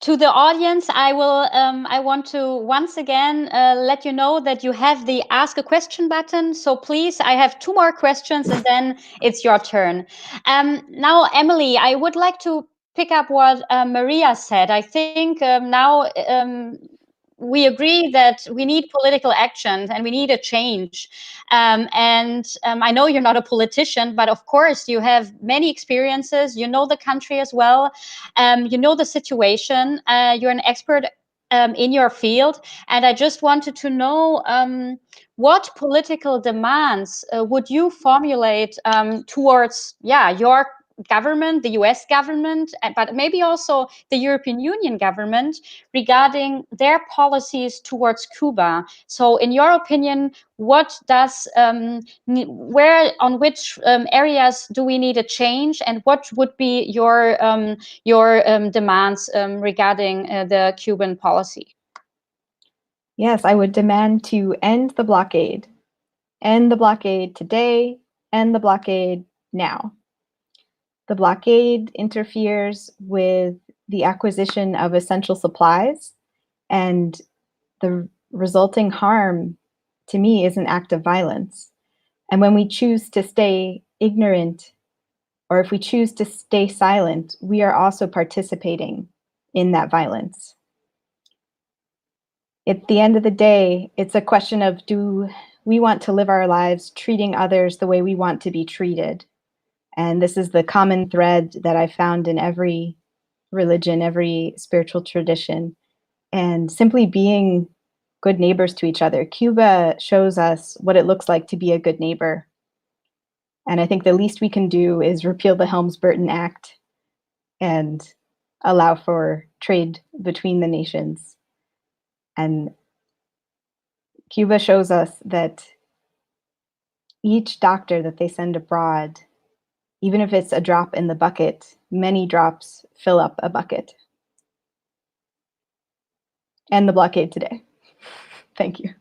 To the audience, I want to once again let you know that you have the Ask a Question button. So please, I have 2 more questions and then it's your turn. Now, Emily, I would like to pick up what Maria said. I think now we agree that we need political action and we need a change. I know you're not a politician, but of course you have many experiences. You know the country as well. You know the situation. You're an expert in your field. And I just wanted to know what political demands would you formulate towards, your government, the US government, but maybe also the European Union government regarding their policies towards Cuba. So in your opinion, what does, where, on which areas do we need a change, and what would be your demands regarding the Cuban policy? Yes, I would demand to end the blockade. End the blockade today, end the blockade now. The blockade interferes with the acquisition of essential supplies, and the resulting harm, to me, is an act of violence. And when we choose to stay ignorant, or if we choose to stay silent, we are also participating in that violence. At the end of the day, it's a question of, do we want to live our lives treating others the way we want to be treated? And this is the common thread that I found in every religion, every spiritual tradition, and simply being good neighbors to each other. Cuba shows us what it looks like to be a good neighbor. And I think the least we can do is repeal the Helms-Burton Act and allow for trade between the nations. And Cuba shows us that each doctor that they send abroad, even if it's a drop in the bucket, many drops fill up a bucket. And the blockade today. Thank you.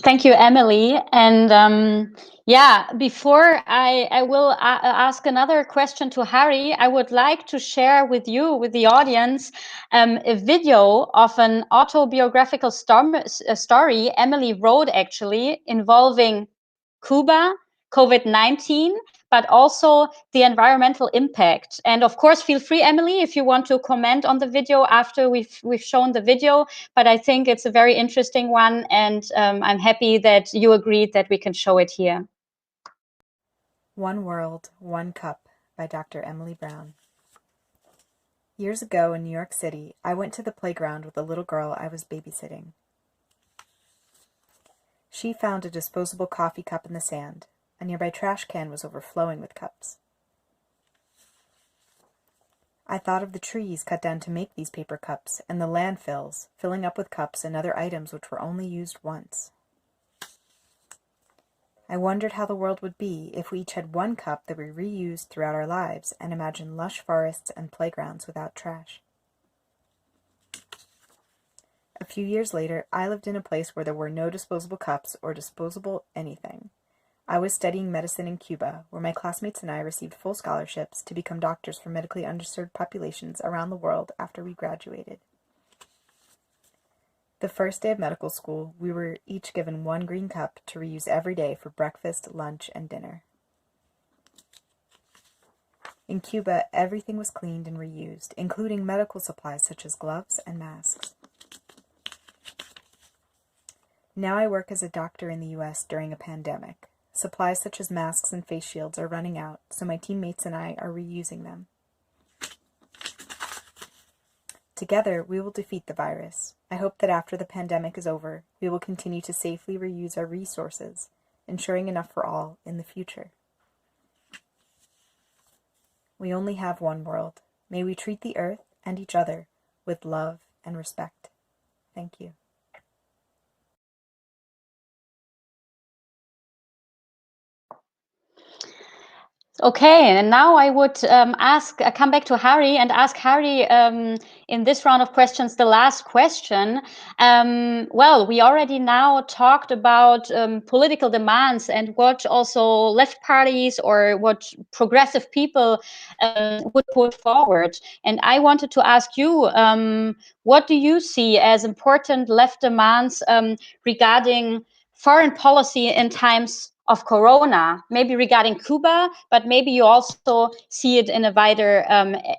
Thank you, Emily. And yeah, before I will ask another question to Harri, I would like to share with you, with the audience, a video of an autobiographical story Emily wrote, actually, involving Cuba, COVID-19, but also the environmental impact. And of course, feel free, Emily, if you want to comment on the video after we've shown the video, but I think it's a very interesting one, and I'm happy that you agreed that we can show it here. One World, One Cup by Dr. Emily Brown. Years ago in New York City, I went to the playground with a little girl I was babysitting. She found a disposable coffee cup in the sand. A nearby trash can was overflowing with cups. I thought of the trees cut down to make these paper cups and the landfills filling up with cups and other items which were only used once. I wondered how the world would be if we each had one cup that we reused throughout our lives and imagined lush forests and playgrounds without trash. A few years later, I lived in a place where there were no disposable cups or disposable anything. I was studying medicine in Cuba, where my classmates and I received full scholarships to become doctors for medically underserved populations around the world after we graduated. The first day of medical school, we were each given one green cup to reuse every day for breakfast, lunch, and dinner. In Cuba, everything was cleaned and reused, including medical supplies such as gloves and masks. Now I work as a doctor in the U.S. during a pandemic. Supplies such as masks and face shields are running out, so my teammates and I are reusing them. Together, we will defeat the virus. I hope that after the pandemic is over, we will continue to safely reuse our resources, ensuring enough for all in the future. We only have one world. May we treat the earth and each other with love and respect. Thank you. Okay, and now I would come back to Harri and ask Harri in this round of questions, the last question. Well, we already now talked about political demands and what also left parties or what progressive people would put forward. And I wanted to ask you, what do you see as important left demands regarding foreign policy in times of Corona, maybe regarding Cuba, but maybe you also see it in a wider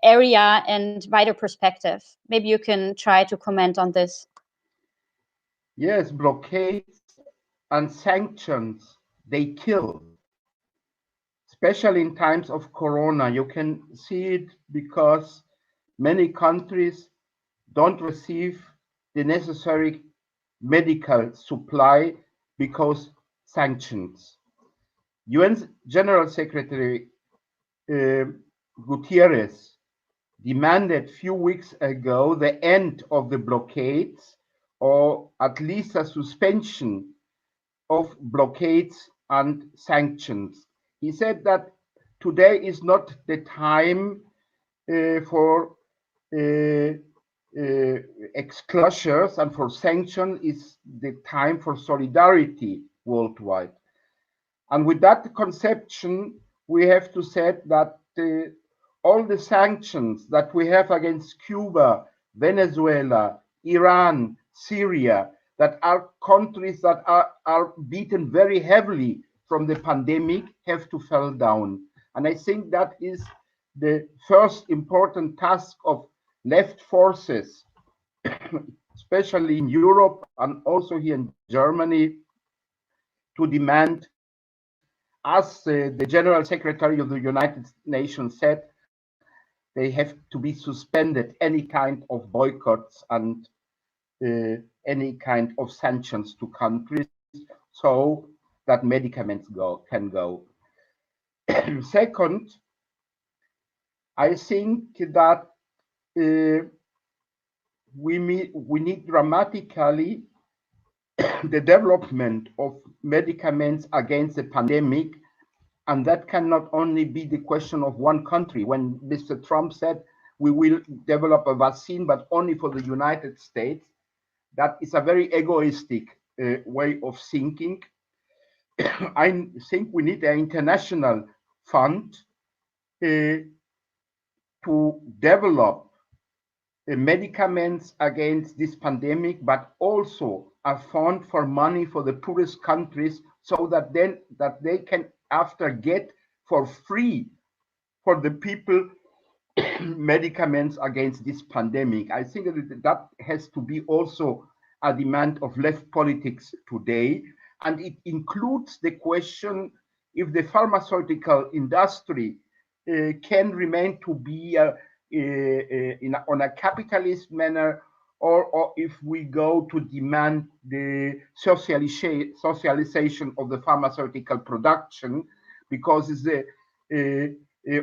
area and wider perspective. Maybe you can try to comment on this. Yes, blockades and sanctions, they kill, especially in times of Corona. You can see it because many countries don't receive the necessary medical supply because sanctions. UN General Secretary Guterres demanded a few weeks ago the end of the blockades, or at least a suspension of blockades and sanctions. He said that today is not the time for exclosures and for sanctions, is the time for solidarity worldwide. And with that conception, we have to say that all the sanctions that we have against Cuba, Venezuela, Iran, Syria, that are countries that are beaten very heavily from the pandemic, have to fall down. And I think that is the first important task of left forces, especially in Europe and also here in Germany, to demand, as the General Secretary of the United Nations said, they have to be suspended, any kind of boycotts and any kind of sanctions to countries. So that medicaments can go. Second, I think that we need dramatically the development of medicaments against the pandemic, and that cannot only be the question of one country. When Mr. Trump said we will develop a vaccine, but only for the United States, that is a very egoistic way of thinking. I think we need an international fund to develop medicaments against this pandemic, but also a fund for money for the poorest countries, so that they can after get for free for the people medicaments against this pandemic. I think that has to be also a demand of left politics today, and it includes the question if the pharmaceutical industry can remain to be on a capitalist manner, or if we go to demand the socialization of the pharmaceutical production, because it's the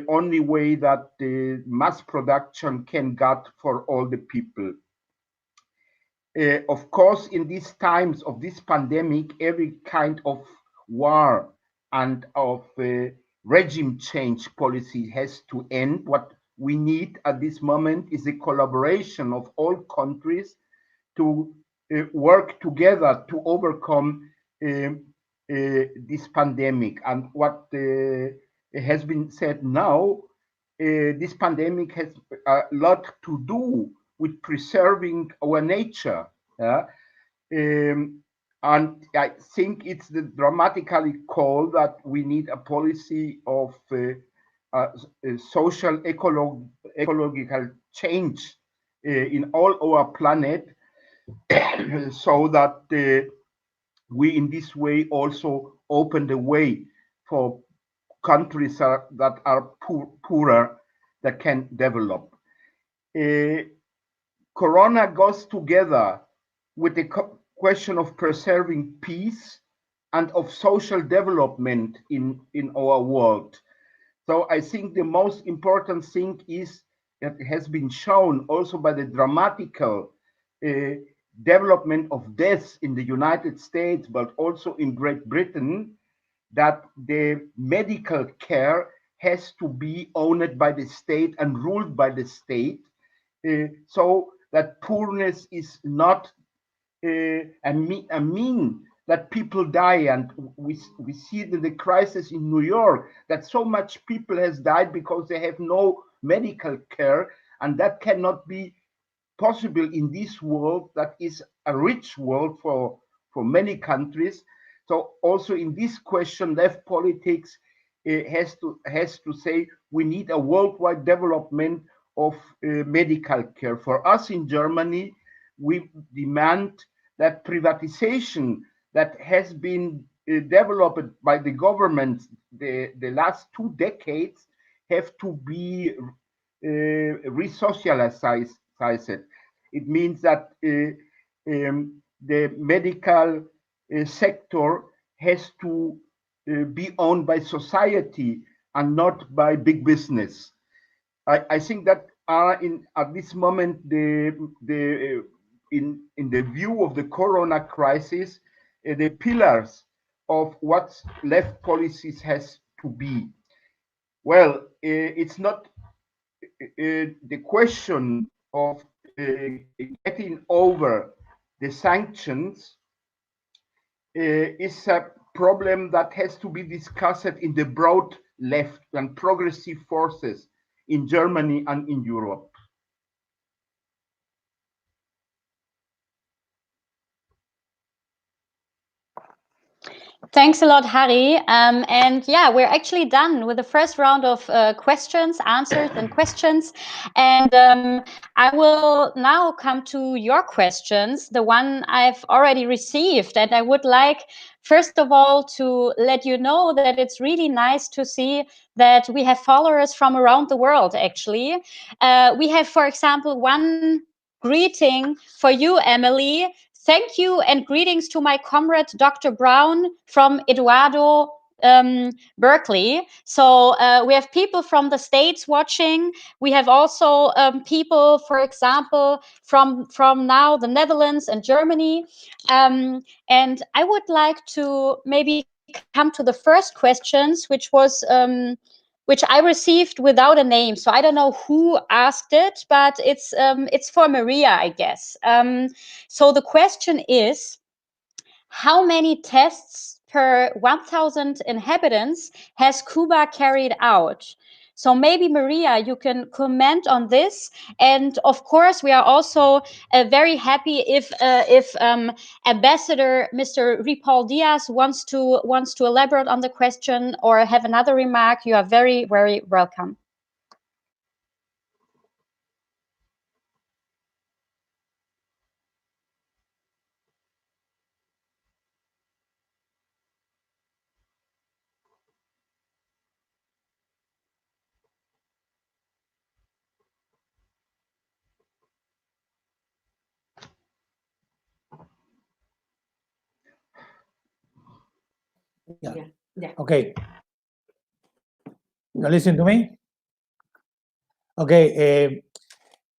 only way that the mass production can get for all the people. Of course, in these times of this pandemic, every kind of war and of regime change policy has to end. What we need at this moment is the collaboration of all countries to work together to overcome this pandemic. And what has been said now, this pandemic has a lot to do with preserving our nature. And I think it's the dramatically call that we need a policy of social ecological change in all our planet, so that we in this way also open the way for countries that are poorer that can develop. Corona goes together with the question of preserving peace and of social development in our world. So I think the most important thing is that it has been shown also by the dramatical development of deaths in the United States, but also in Great Britain, that the medical care has to be owned by the state and ruled by the state, so that poorness is not a mean that people die. And we see the crisis in New York, that so much people has died because they have no medical care, and that cannot be possible in this world that is a rich world for many countries. So also in this question, left politics has to say we need a worldwide development of medical care. For us in Germany, we demand that privatization that has been developed by the government the last 2 decades have to be re-socialized. It means that the medical sector has to be owned by society and not by big business. I think that are at this moment in the view of the corona crisis, the pillars of what left policies has to be. Well, it's not the question of getting over the sanctions is a problem that has to be discussed in the broad left and progressive forces in Germany and in Europe. Thanks a lot, Harri. And yeah, we're actually done with the first round of questions, answers, and questions. And I will now come to your questions, the one I've already received. And I would like, first of all, to let you know that it's really nice to see that we have followers from around the world, actually. We have, for example, one greeting for you, Emily. thank you and greetings to my comrade, Dr. Brown from Eduardo, Berkeley. So we have people from the States watching. We have also people, for example, from now the Netherlands and Germany. And I would like to maybe come to the first questions, which was which I received without a name. So I don't know who asked it, but it's for Maria, I guess. So the question is, how many tests per 1,000 inhabitants has Cuba carried out? So maybe Maria, you can comment on this. And of course, we are also very happy if Ambassador Mr. Ripoll Diaz wants to elaborate on the question or have another remark. You are very, very welcome. Yeah. Okay. You listen to me? Okay.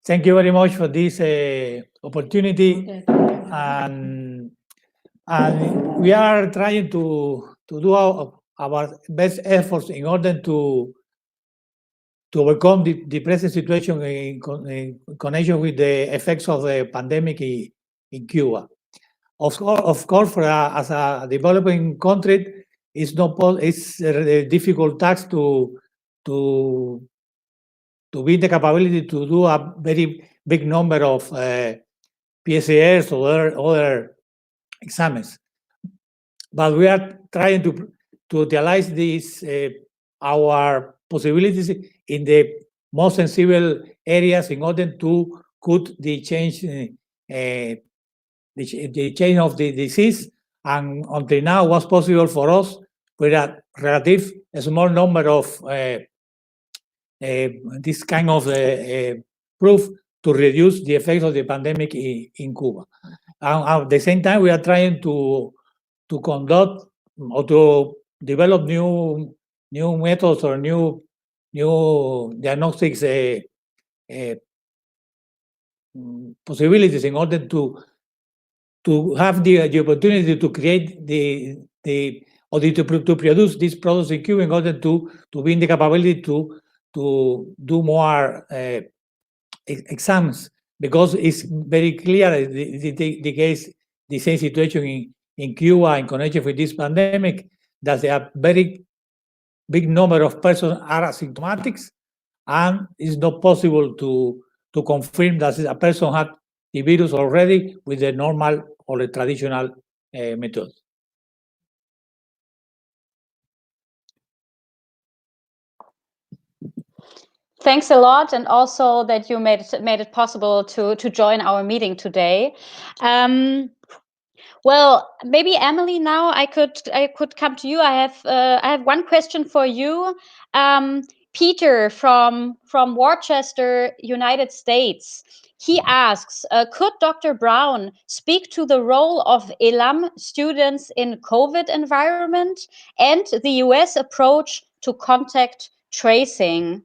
Thank you very much for this opportunity. Okay. And we are trying to do our best efforts in order to overcome the present situation in connection with the effects of the pandemic in Cuba. Of course, as a developing country, it's a difficult task to be the capability to do a very big number of PSAs or other exams. But we are trying to utilize these our possibilities in the most sensible areas in order to cut the change the chain of the disease. And until now, was possible for us with a relative small number of this kind of proof to reduce the effects of the pandemic in Cuba. And at the same time, we are trying to conduct or to develop new methods or new diagnostics possibilities in order to have the opportunity to create to produce these products in Cuba in order to be in the capability to do more exams, because it's very clear the case, the same situation in Cuba in connection with this pandemic, that there are very big number of persons are asymptomatic, and it's not possible to confirm that a person had the virus already with the normal or the traditional method. Thanks a lot, and also that you made it possible to join our meeting today. Well, maybe Emily, now I could come to you. I have one question for you. Peter from Worcester, United States. He asks, could Dr. Brown speak to the role of ELAM students in COVID environment and the US approach to contact tracing?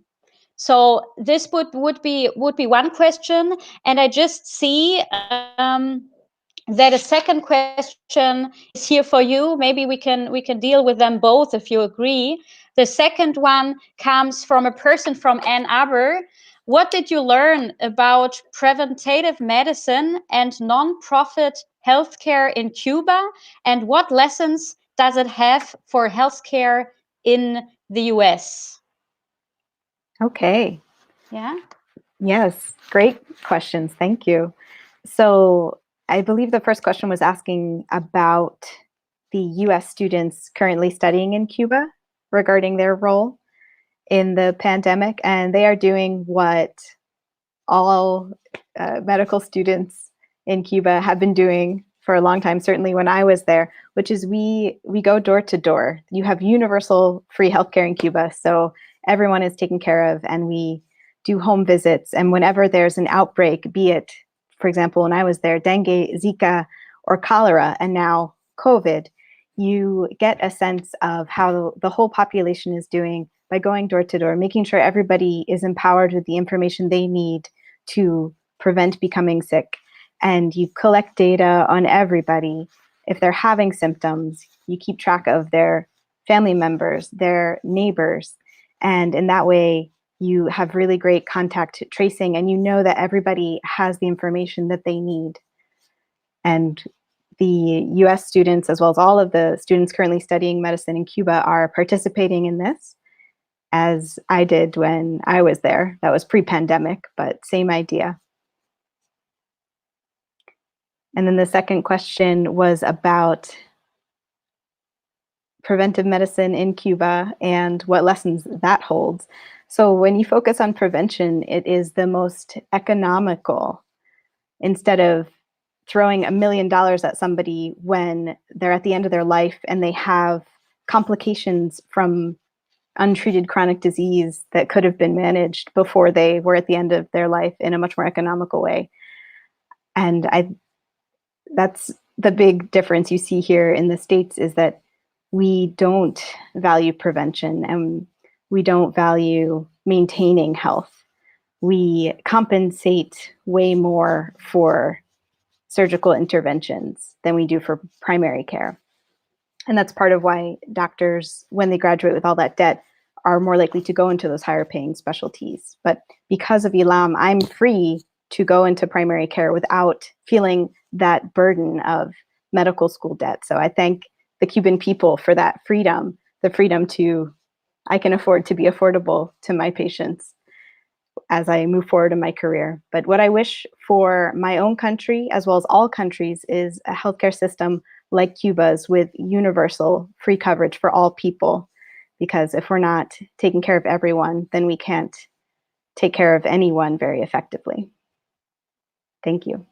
So this would be one question, and I just see that a second question is here for you. Maybe we can deal with them both if you agree. The second one comes from a person from Ann Arbor. What did you learn about preventative medicine and non-profit healthcare in Cuba, and what lessons does it have for healthcare in the US? Okay. Yeah. Yes, great questions. Thank you. So I believe the first question was asking about the US students currently studying in Cuba regarding their role in the pandemic, and they are doing what all medical students in Cuba have been doing for a long time, certainly when I was there, which is we go door to door. You have universal free healthcare in Cuba, so everyone is taken care of, and we do home visits. And whenever there's an outbreak, be it, for example, when I was there, dengue, Zika, or cholera, and now COVID, you get a sense of how the whole population is doing by going door to door, making sure everybody is empowered with the information they need to prevent becoming sick. And you collect data on everybody. If they're having symptoms, you keep track of their family members, their neighbors. And in that way, you have really great contact tracing, and you know that everybody has the information that they need. And the US students, as well as all of the students currently studying medicine in Cuba, are participating in this, as I did when I was there. That was pre-pandemic, but same idea. And then the second question was about preventive medicine in Cuba and what lessons that holds. So when you focus on prevention, it is the most economical. Instead of throwing $1 million at somebody when they're at the end of their life and they have complications from untreated chronic disease that could have been managed before they were at the end of their life in a much more economical way. And that's the big difference you see here in the States, is that we don't value prevention and we don't value maintaining health. We compensate way more for surgical interventions than we do for primary care. And that's part of why doctors, when they graduate with all that debt, are more likely to go into those higher paying specialties. But because of ELAM, I'm free to go into primary care without feeling that burden of medical school debt. So I thank the Cuban people for that freedom, the freedom to, I can afford to be affordable to my patients as I move forward in my career. But what I wish for my own country, as well as all countries, is a healthcare system like Cuba's with universal free coverage for all people. Because if we're not taking care of everyone, then we can't take care of anyone very effectively. Thank you.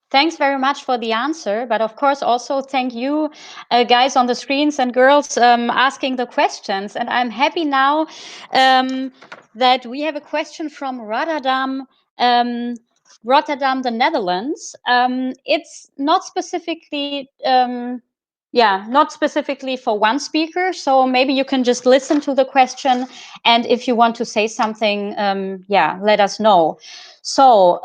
Thanks very much for the answer, but of course also thank you guys on the screens and girls asking the questions. And I'm happy now that we have a question from Rotterdam, the Netherlands. It's not specifically, not specifically for one speaker, so maybe you can just listen to the question, and if you want to say something, let us know. So,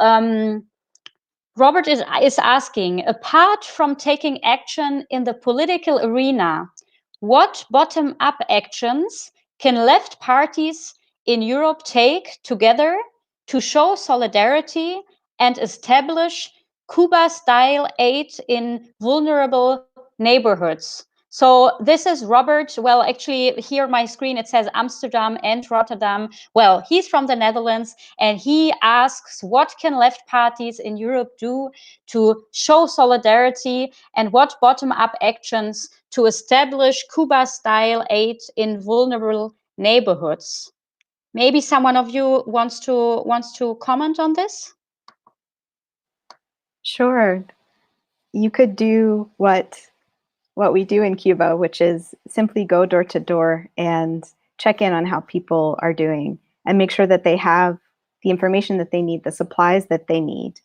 Robert is asking, apart from taking action in the political arena, what bottom-up actions can left parties in Europe take together to show solidarity and establish Cuba-style aid in vulnerable neighborhoods? So this is Robert. Well, actually, here on my screen, it says Amsterdam and Rotterdam. Well, he's from the Netherlands, and he asks, what can left parties in Europe do to show solidarity, and what bottom-up actions to establish Cuba-style aid in vulnerable neighborhoods? Maybe someone of you wants to comment on this? Sure. You could do what we do in Cuba, which is simply go door to door and check in on how people are doing and make sure that they have the information that they need, the supplies that they need.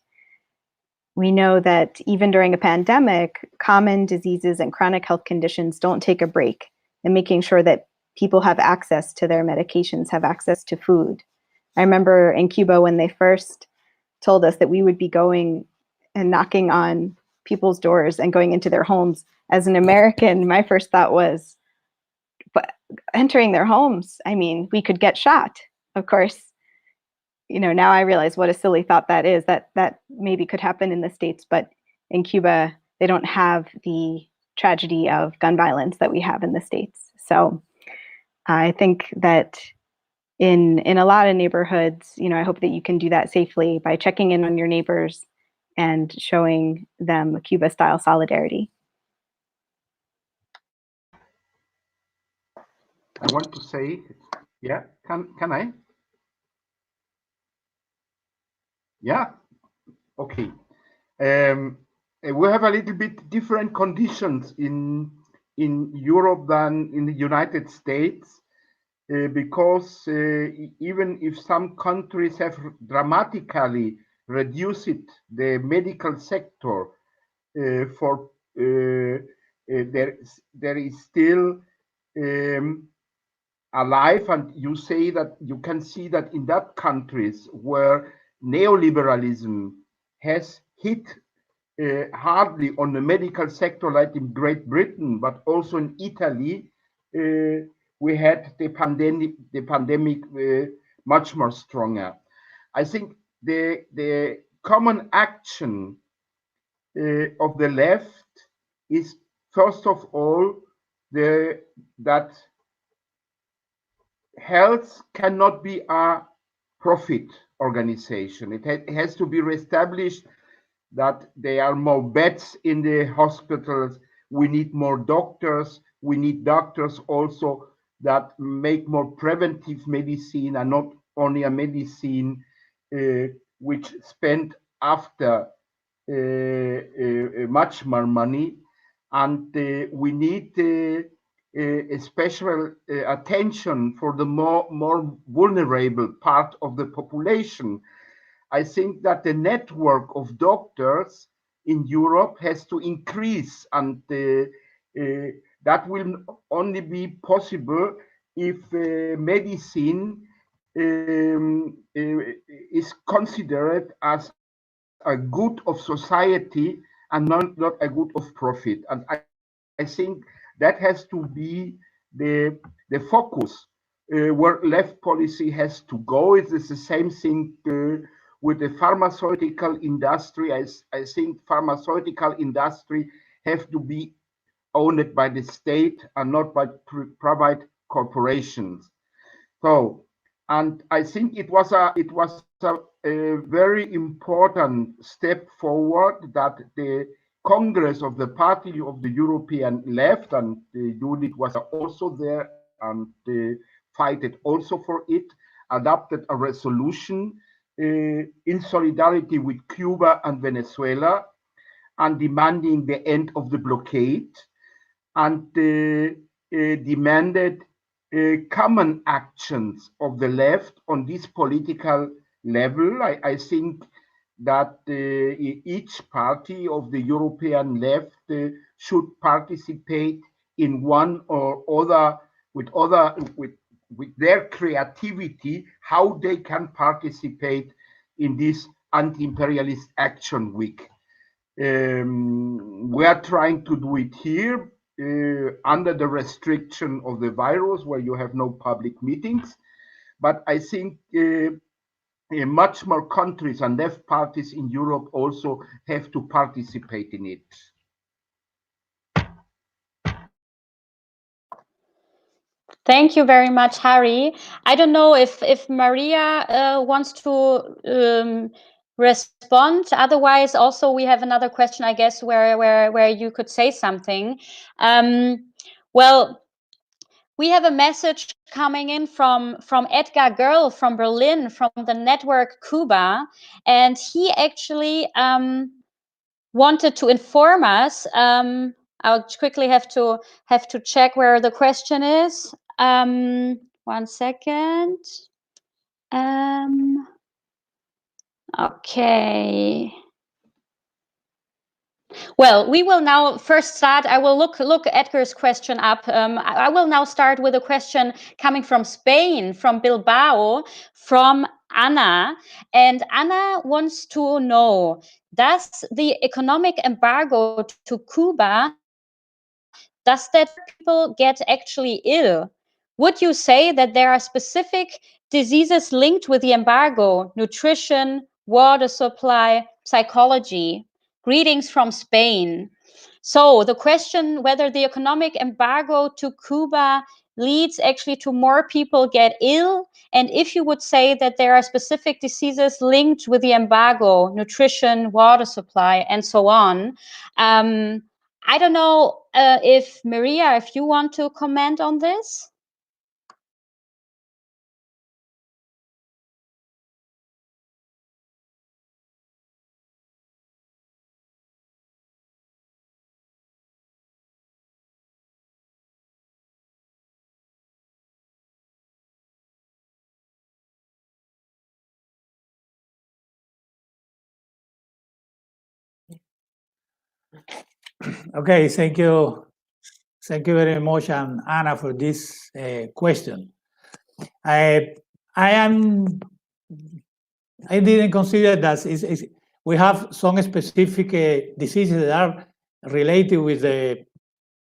We know that even during a pandemic, common diseases and chronic health conditions don't take a break, and making sure that people have access to their medications, have access to food. I remember in Cuba when they first told us that we would be going and knocking on people's doors and going into their homes. As an American, my first thought was, but entering their homes, I mean, we could get shot. Of course, you know, now I realize what a silly thought that is, that maybe could happen in the States, but in Cuba, they don't have the tragedy of gun violence that we have in the States. So I think that in a lot of neighborhoods, you know, I hope that you can do that safely by checking in on your neighbors and showing them Cuba-style solidarity. I want to say, yeah, can I? Yeah, okay. We have a little bit different conditions in Europe than in the United States, because even if some countries have dramatically reduced the medical sector for there is still alive, and you say that you can see that in that countries where neoliberalism has hit hardly on the medical sector, like in Great Britain, but also in Italy, we had the pandemic much more stronger. I think the common action of the left is first of all that health cannot be a profit organization. It has to be reestablished that there are more beds in the hospitals. We need more doctors. We need doctors also that make more preventive medicine and not only a medicine which spend after much more money. And we need a special attention for the more vulnerable part of the population. I think that the network of doctors in Europe has to increase, and that will only be possible if medicine is considered as a good of society and not a good of profit. And I think that has to be the focus where left policy has to go. It is the same thing with the pharmaceutical industry. I think pharmaceutical industry have to be owned by the state and not by private corporations. So, and I think it was a very important step forward that the Congress of the Party of the European Left, and Judith was also there and fighted also for it, adopted a resolution in solidarity with Cuba and Venezuela and demanding the end of the blockade, and demanded common actions of the left on this political level. I think that each party of the European left should participate in one or other with their creativity, how they can participate in this anti-imperialist action week. We are trying to do it here under the restriction of the virus, where you have no public meetings. But I think much more countries and left parties in Europe also have to participate in it. Thank you very much, Harri. I don't know if Maria wants to respond. Otherwise, also we have another question, I guess, where you could say something. Well, we have a message coming in from Edgar Girl from Berlin, from the network Cuba, and he actually wanted to inform us. I'll quickly have to check where the question is. 1 second. Okay. Well, we will now first start. I will look Edgar's question up. I will now start with a question coming from Spain, from Bilbao, from Anna. And Anna wants to know, does the economic embargo to Cuba, does that people get actually ill? Would you say that there are specific diseases linked with the embargo? Nutrition, water supply, psychology? Greetings from Spain. So the question whether the economic embargo to Cuba leads actually to more people get ill, and if you would say that there are specific diseases linked with the embargo, nutrition, water supply, and so on. I don't know if Maria, if you want to comment on this. Okay, thank you. Thank you very much, Anna, for this question. I didn't consider that we have some specific diseases that are related with the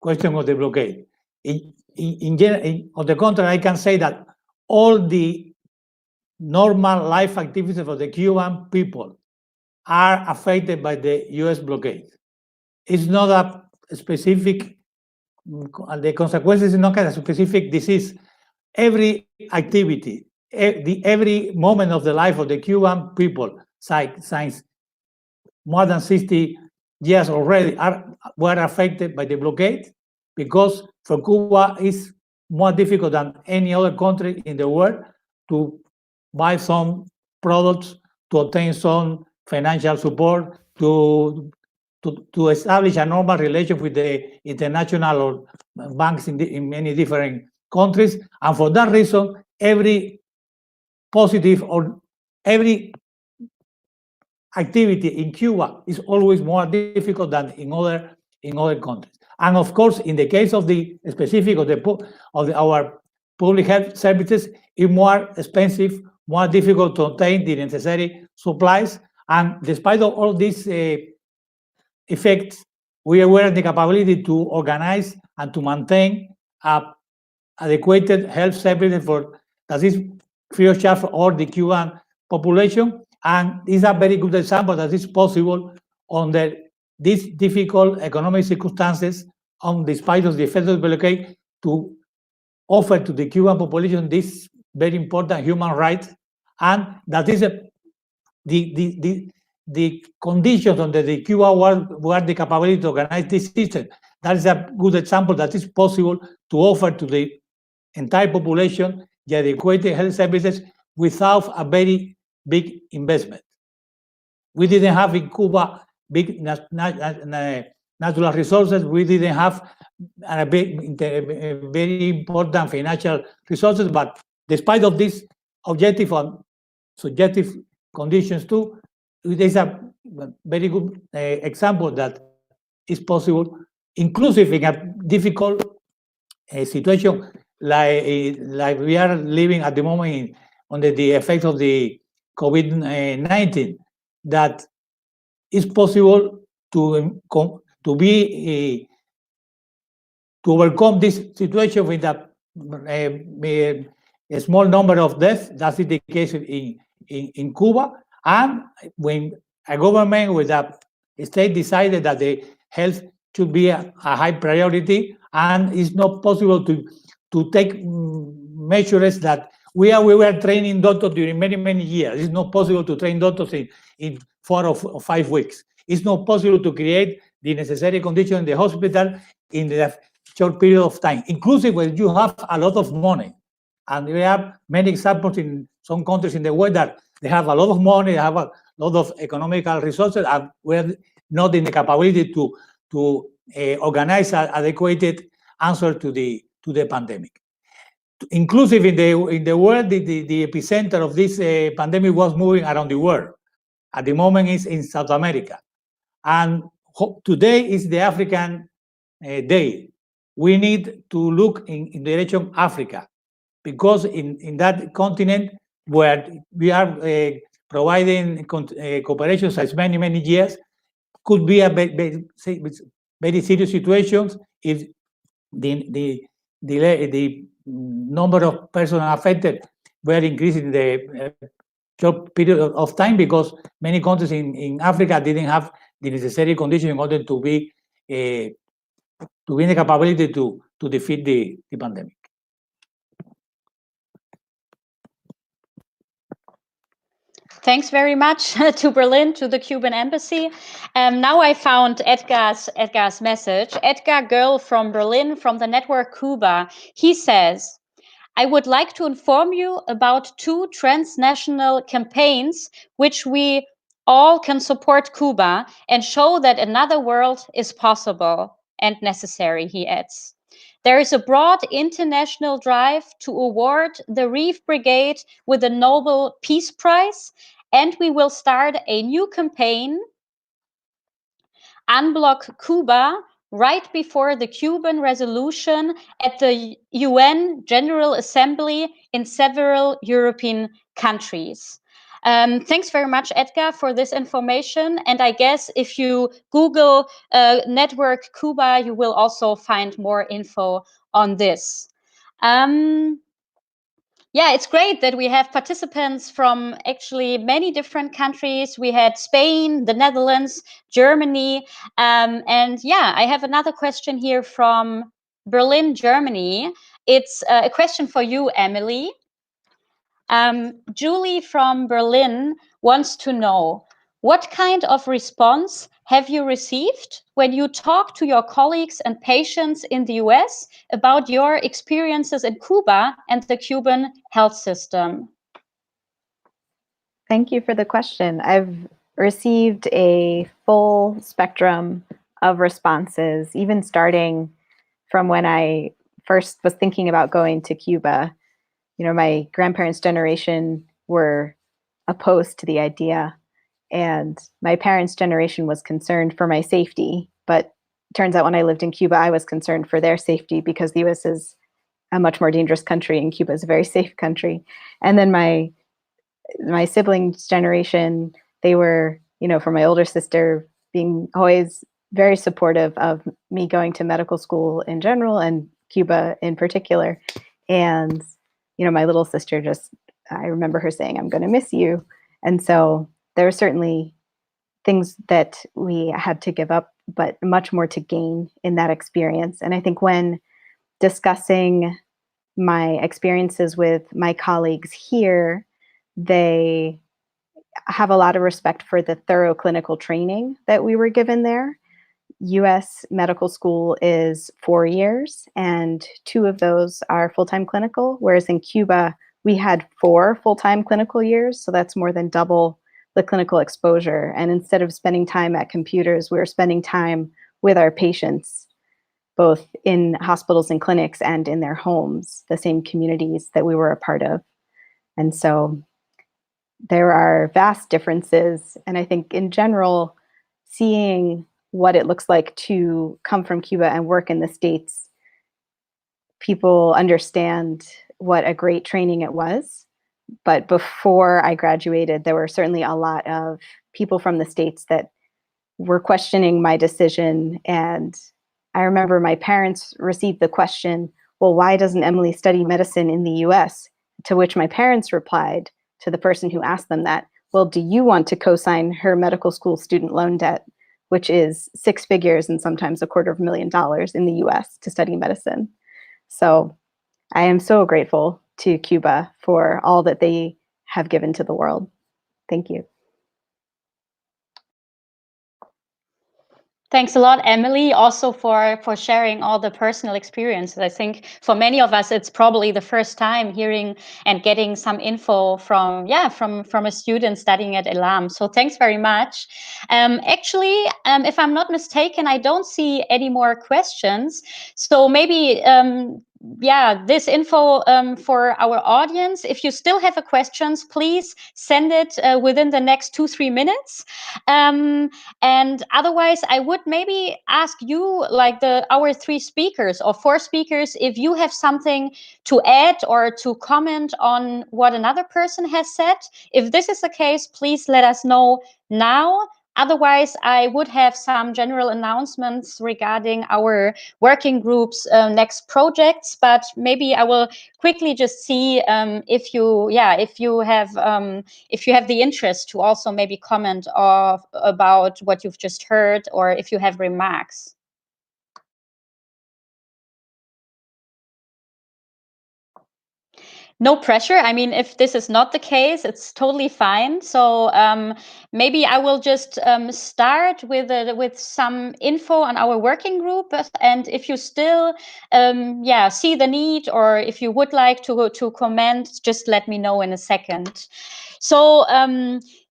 question of the blockade. On the contrary, I can say that all the normal life activities of the Cuban people are affected by the US blockade. It's not a specific, the consequences is not a specific disease. Every activity, every moment of the life of the Cuban people, since more than 60 years already, were affected by the blockade, because for Cuba it's more difficult than any other country in the world to buy some products, to obtain some financial support, to establish a normal relation with the international banks in many different countries. And for that reason, every positive or every activity in Cuba is always more difficult than in other countries. And of course, in the case of the specific of our public health services, it's more expensive, more difficult to obtain the necessary supplies. And despite of all these effects, we have the capability to organize and to maintain adequate health services that is free of charge for all the Cuban population. And it's a very good example that is possible under these difficult economic circumstances, despite of the effect of the blockade, to offer to the Cuban population this very important human right. And that is the conditions under the Cuba were the capability to organize this system. That is a good example that is possible to offer to the entire population the adequate health services without a very big investment. We didn't have in Cuba big natural resources. We didn't have very important financial resources, but despite of this objective and subjective conditions too, there's a very good example that is possible, inclusive in a difficult situation like we are living at the moment under the effect of the COVID-19, that is possible to overcome this situation with a small number of deaths. That is the case in Cuba. And when a government with a state decided that the health should be a high priority, and it's not possible to take measures that we were training doctors during many years. It's not possible to train doctors in 4 or 5 weeks. It's not possible to create the necessary conditions in the hospital in the short period of time, inclusive when you have a lot of money. And we have many examples in some countries in the world that they have a lot of money, they have a lot of economical resources, and we're not in the capability to organize an adequate answer to the pandemic. Inclusive in the world, the epicenter of this pandemic was moving around the world. At the moment, it's in South America. And today is the African Day. We need to look in the direction of Africa, because in that continent where we are providing cooperation since many years, could be a very serious situations if the number of persons affected were increasing in the short period of time, because many countries in Africa didn't have the necessary conditions in order to be in the capability to defeat the pandemic. Thanks very much to Berlin, to the Cuban Embassy. Now I found Edgar's message. Edgar Girl from Berlin, from the network Cuba. He says, I would like to inform you about 2 transnational campaigns which we all can support Cuba and show that another world is possible and necessary, he adds. There is a broad international drive to award the Reef Brigade with the Nobel Peace Prize, and we will start a new campaign. unblock Cuba right before the Cuban resolution at the UN General Assembly in several European countries. Thanks very much, Edgar, for this information. And I guess if you Google Network Cuba, you will also find more info on this. Yeah, it's great that we have participants from actually many different countries. We had Spain, the Netherlands, Germany. And yeah, I have another question here from Berlin, Germany. It's a question for you, Emily. Julie from Berlin wants to know, what kind of response have you received when you talk to your colleagues and patients in the US about your experiences in Cuba and the Cuban health system? Thank you for the question. I've received a full spectrum of responses, even starting from when I first was thinking about going to Cuba. You know, my grandparents' generation were opposed to the idea, and my parents' generation was concerned for my safety. But it turns out when I lived in Cuba, I was concerned for their safety because the US is a much more dangerous country and Cuba is a very safe country. And then my siblings' generation, they were, you know, for my older sister, being always very supportive of me going to medical school in general and Cuba in particular. And you know, my little sister I remember her saying, "I'm going to miss you." And so there were certainly things that we had to give up, but much more to gain in that experience. And I think when discussing my experiences with my colleagues here, they have a lot of respect for the thorough clinical training that we were given there. US medical school is 4 years, and 2 of those are full-time clinical, whereas in Cuba, we had 4 full-time clinical years, so that's more than double the clinical exposure. And instead of spending time at computers, we were spending time with our patients, both in hospitals and clinics and in their homes, the same communities that we were a part of. And so there are vast differences, and I think in general, seeing what it looks like to come from Cuba and work in the States, people understand what a great training it was. But before I graduated, there were certainly a lot of people from the States that were questioning my decision. And I remember my parents received the question, well, why doesn't Emily study medicine in the US? To which my parents replied to the person who asked them that, well, do you want to co-sign her medical school student loan debt, which is 6 figures and sometimes $250,000 in the US to study medicine? So I am so grateful to Cuba for all that they have given to the world. Thank you. Thanks a lot, Emily, also for sharing all the personal experiences. I think for many of us, it's probably the first time hearing and getting some info from a student studying at ELAM. So thanks very much. Actually, if I'm not mistaken, I don't see any more questions. So maybe this info for our audience. If you still have a questions, please send it within the next 2-3 minutes. And otherwise, I would maybe ask you, like our 3 speakers or 4 speakers, if you have something to add or to comment on what another person has said. If this is the case, please let us know now. Otherwise, I would have some general announcements regarding our working group's next projects, but maybe I will quickly just see if you have the interest to also maybe comment about what you've just heard, or if you have remarks. No pressure. I mean, if this is not the case, it's totally fine. So maybe I will just start with some info on our working group. And if you still see the need, or if you would like to comment, just let me know in a second. So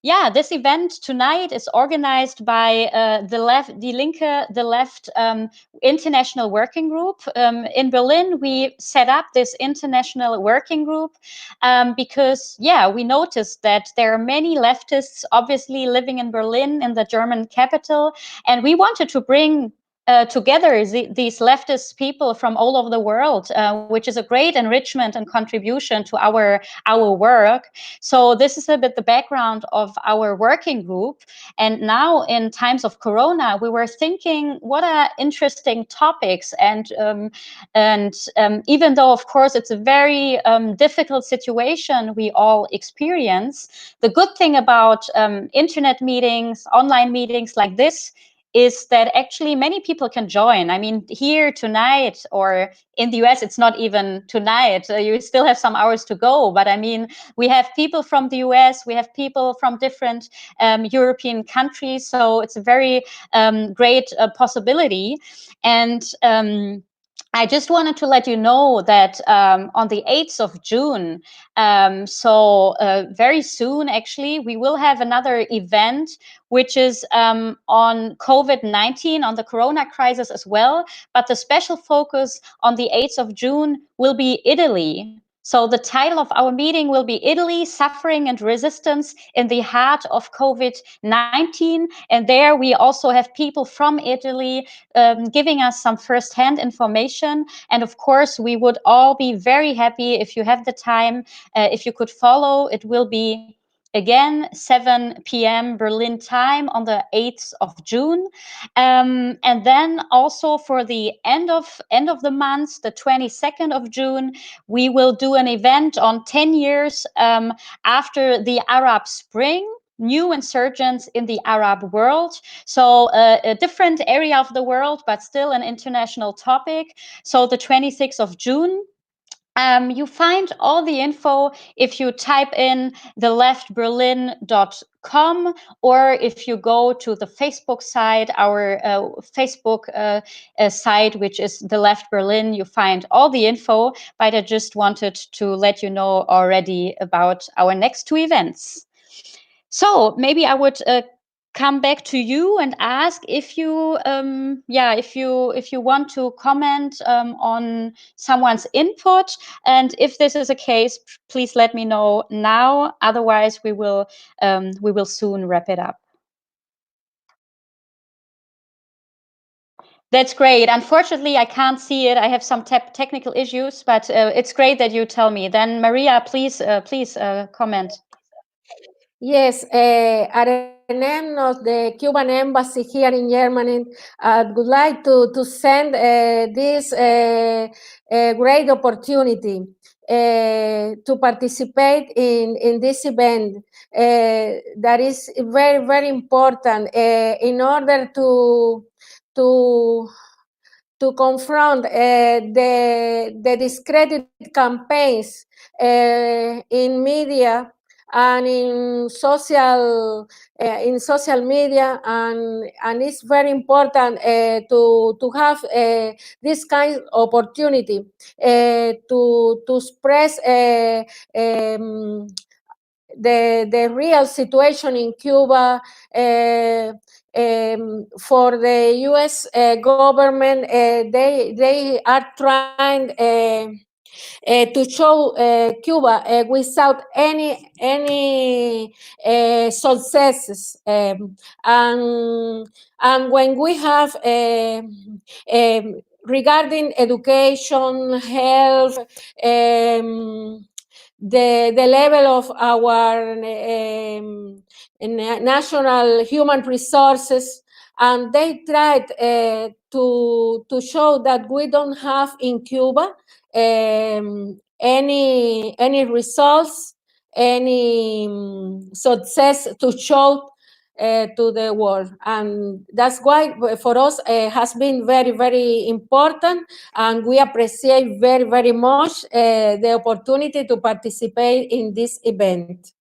yeah, this event tonight is organized by the LINKE, the Left International Working Group. In Berlin, we set up this international working group because, yeah, we noticed that there are many leftists obviously living in Berlin, in the German capital, and we wanted to bring together these leftist people from all over the world, which is a great enrichment and contribution to our work. So this is a bit the background of our working group. And now in times of Corona, we were thinking what are interesting topics. And even though, of course, it's a very difficult situation we all experience, the good thing about internet meetings, online meetings like this, is that actually many people can join. I mean, here tonight, or in the US, it's not even tonight. You still have some hours to go. But I mean, we have people from the US, we have people from different European countries. So it's a very great possibility. And I just wanted to let you know that on the 8th of June, so very soon, actually, we will have another event, which is on COVID-19, on the Corona crisis as well. But the special focus on the 8th of June will be Italy. So the title of our meeting will be Italy, Suffering and Resistance in the Heart of COVID-19. And there we also have people from Italy giving us some first-hand information. And of course, we would all be very happy if you have the time, if you could follow. It will be again 7 p.m. Berlin time on the 8th of June. And then also for the end of the month, the 22nd of June, we will do an event on 10 years after the Arab Spring, new insurgents in the Arab world. So a different area of the world, but still an international topic. So the 26th of June. You find all the info if you type in theleftberlin.com, or if you go to the Facebook site, our Facebook site, which is The Left Berlin, you find all the info. But I just wanted to let you know already about our next two events. So maybe I would come back to you and ask if you, if you want to comment on someone's input, and if this is a case, please let me know now. Otherwise, we will soon wrap it up. That's great. Unfortunately, I can't see it. I have some technical issues, but it's great that you tell me. Then, Maria, please comment. Yes, at the name of the Cuban Embassy here in Germany, I would like to send this great opportunity to participate in this event that is very, very important in order to confront the discredited campaigns in media and in social media, and it's very important to have this kind of opportunity to express the real situation in Cuba. For the U.S. government, they are trying to show Cuba without any successes, and when we have regarding education, health, the level of our national human resources, and they tried to show that we don't have in Cuba any results, any success to show to the world. And that's why for us has been very, very important, and we appreciate very, very much the opportunity to participate in this event.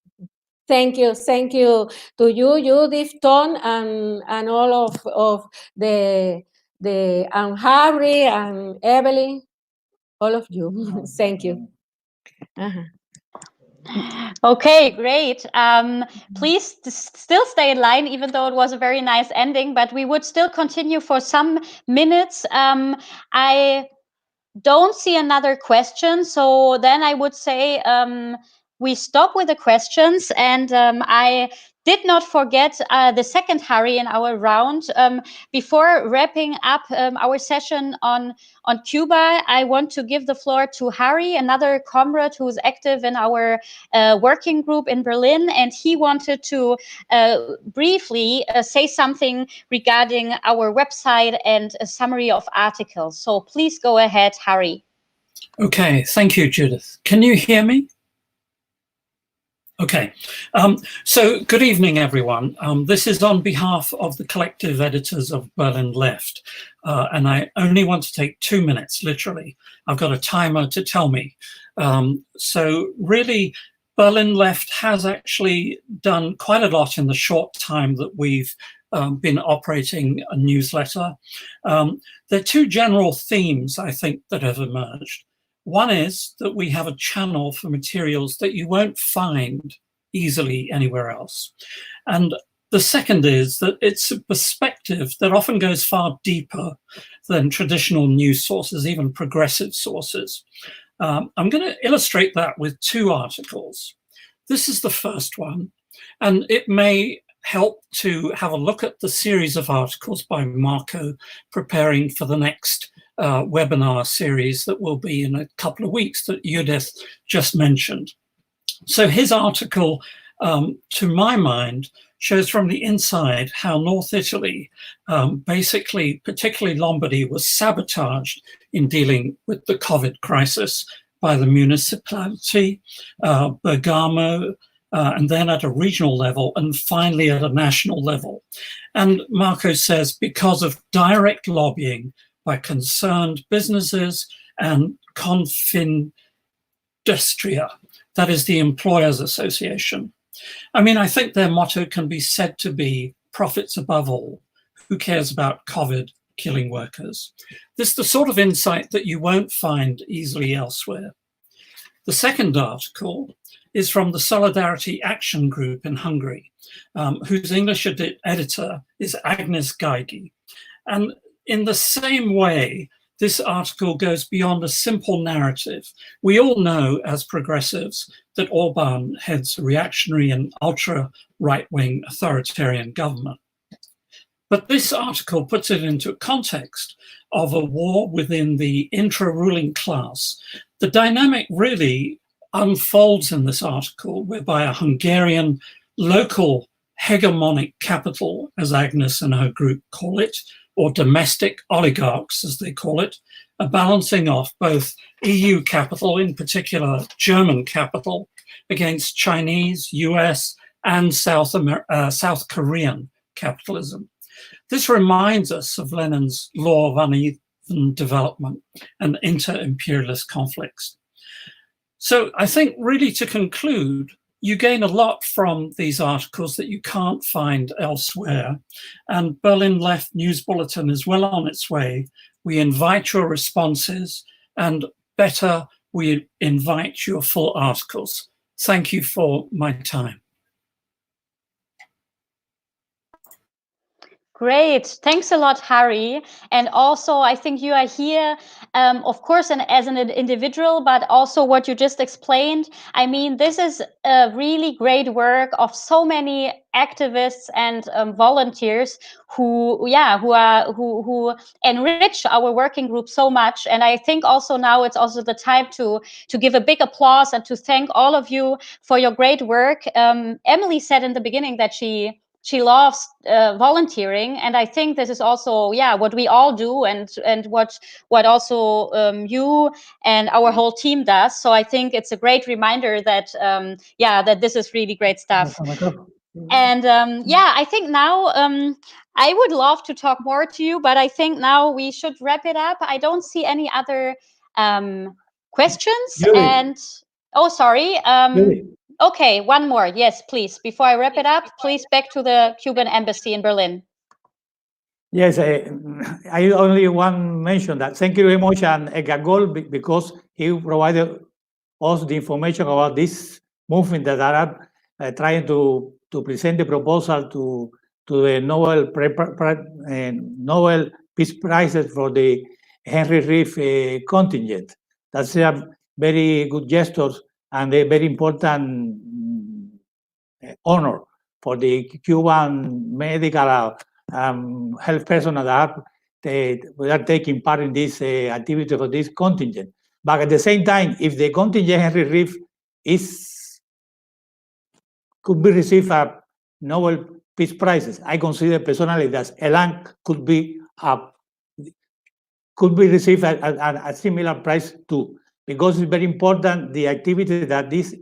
Thank you to you, Judith, Tom, and all of the and Harry and Evelyn, all of you. Thank you. Okay, great. Please still stay in line, even though it was a very nice ending, but we would still continue for some minutes. I don't see another question, so then I would say we stop with the questions, and I did not forget the second Harri in our round. Before wrapping up our session on Cuba, I want to give the floor to Harri, another comrade who is active in our working group in Berlin, and he wanted to briefly say something regarding our website and a summary of articles. So please go ahead, Harri. Okay, thank you, Judith. Can you hear me? Okay, so good evening, everyone. This is on behalf of the collective editors of Berlin Left, and I only want to take 2 minutes, literally. I've got a timer to tell me. So really, Berlin Left has actually done quite a lot in the short time that we've been operating a newsletter. There are two general themes, I think, that have emerged. One is that we have a channel for materials that you won't find easily anywhere else. And the second is that it's a perspective that often goes far deeper than traditional news sources, even progressive sources. I'm going to illustrate that with 2 articles. This is the first one, and it may help to have a look at the series of articles by Marco preparing for the next webinar series that will be in a couple of weeks that Judith just mentioned. So his article, to my mind, shows from the inside how North Italy, basically, particularly Lombardy, was sabotaged in dealing with the COVID crisis by the municipality, Bergamo, and then at a regional level, and finally at a national level. And Marco says because of direct lobbying by concerned businesses and Confindustria, that is the Employers Association. I mean, I think their motto can be said to be profits above all. Who cares about COVID killing workers? This is the sort of insight that you won't find easily elsewhere. The second article is from the Solidarity Action Group in Hungary, whose English editor is Agnes Geigi. And in the same way, this article goes beyond a simple narrative. We all know as progressives that Orban heads a reactionary and ultra-right-wing authoritarian government. But this article puts it into a context of a war within the intra-ruling class. The dynamic really unfolds in this article, whereby a Hungarian local hegemonic capital, as Agnes and her group call it, or domestic oligarchs, as they call it, are balancing off both EU capital, in particular German capital, against Chinese, US, and South Korean capitalism. This reminds us of Lenin's law of uneven development and inter-imperialist conflicts. So I think really to conclude, you gain a lot from these articles that you can't find elsewhere. And Berlin Left News Bulletin is well on its way. We invite your responses, and better, we invite your full articles. Thank you for my time. Great. Thanks a lot, Harri. And also, I think you are here, of course, as an individual, but also what you just explained. I mean, this is a really great work of so many activists and volunteers who enrich our working group so much. And I think also now it's also the time to give a big applause and to thank all of you for your great work. Emily said in the beginning that she loves volunteering, and I think this is also what we all do, and what also you and our whole team does. So I think it's a great reminder that that this is really great stuff. And I think now I would love to talk more to you, but I think now we should wrap it up. I don't see any other questions. Julie. And oh, sorry. Okay, one more. Yes, please. Before I wrap it up, please back to the Cuban Embassy in Berlin. Yes, I only want to mention that. Thank you very much, and Gagol, because he provided us the information about this movements that are trying to present the proposal to the Nobel Peace Prizes for the Henry Reef contingent. That's a very good gesture and a very important honor for the Cuban medical health personnel that are taking part in this activity for this contingent. But at the same time, if the contingent Henry Reef could be received a Nobel Peace Prizes, I consider personally that ELAM could be received a similar prize too, because it's very important the activity that these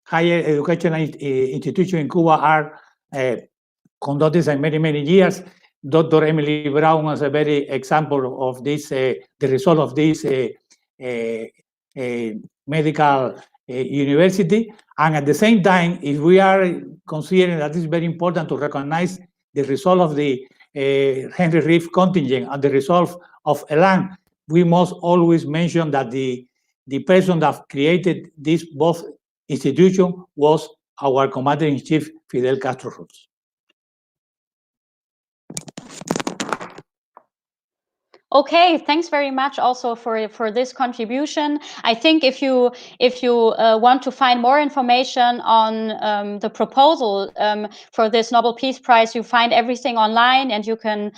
higher educational institutions in Cuba are conducted in many years. Dr. Emily Brown is a very example of this, the result of this medical university. And at the same time, if we are considering that it's very important to recognize the result of the Henry Reef contingent and the result of ELAM, we must always mention that the person that created this both institutions was our Commander-in-Chief, Fidel Castro Ruz. Okay, thanks very much also for this contribution. I think if you want to find more information on the proposal for this Nobel Peace Prize, you find everything online, and you can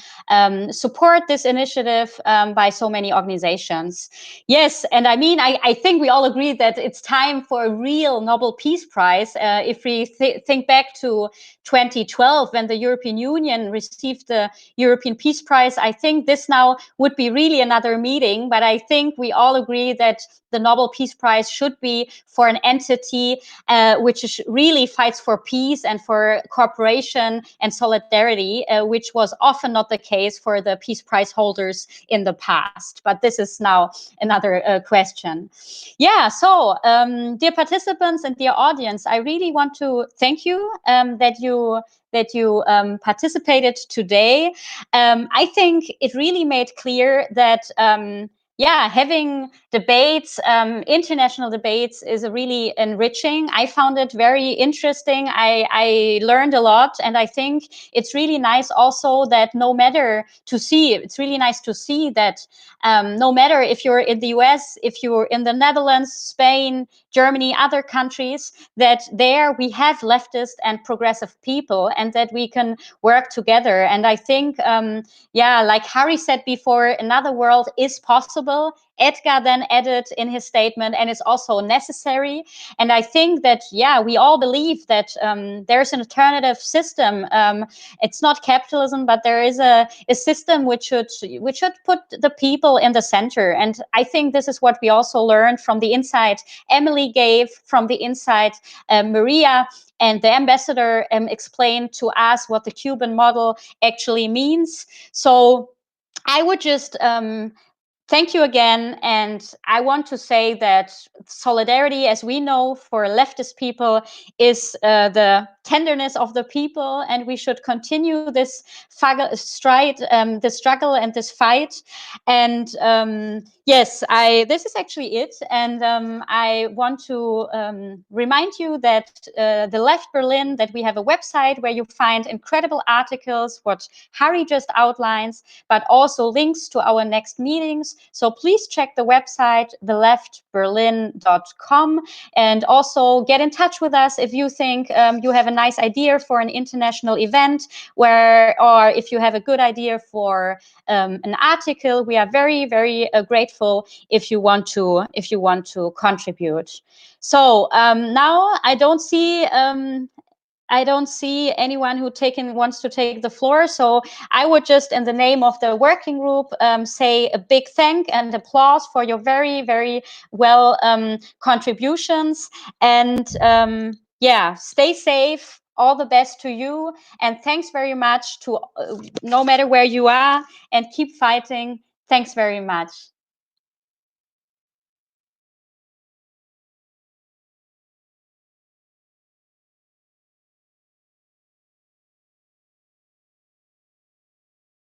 support this initiative by so many organizations. Yes, and I mean, I think we all agree that it's time for a real Nobel Peace Prize. If we think back to 2012, when the European Union received the European Peace Prize, I think this now would be really another meeting, but I think we all agree that the Nobel Peace Prize should be for an entity which really fights for peace and for cooperation and solidarity, which was often not the case for the Peace Prize holders in the past. But this is now another question. Yeah, so dear participants and dear audience, I really want to thank you that you participated today. I think it really made clear that having debates, international debates, is really enriching. I found it very interesting. I learned a lot, and I think it's really nice also that it's really nice to see that no matter if you're in the US, if you're in the Netherlands, Spain, Germany, other countries, that there we have leftist and progressive people, and that we can work together. And I think, like Harri said before, another world is possible. Edgar then added in his statement, and it's also necessary. And I think that, we all believe that there's an alternative system. It's not capitalism, but there is a system which should put the people in the center. And I think this is what we also learned from the insight Emily gave, from the insight Maria and the ambassador explained to us what the Cuban model actually means. So I would just thank you again. And I want to say that solidarity, as we know, for leftist people, is the tenderness of the people. And we should continue this this struggle and this fight. And yes, this is actually it. And I want to remind you that the Left Berlin, that we have a website where you find incredible articles, what Harri just outlines, but also links to our next meetings. So please check the website, theleftberlin.com, and also get in touch with us if you think you have a nice idea for an international event, or if you have a good idea for an article. We are very, very grateful if you want to contribute. So now I don't see anyone who wants to take the floor. So I would just, in the name of the working group, say a big thank and applause for your very, very well contributions. And stay safe. All the best to you. And thanks very much to no matter where you are, and keep fighting. Thanks very much.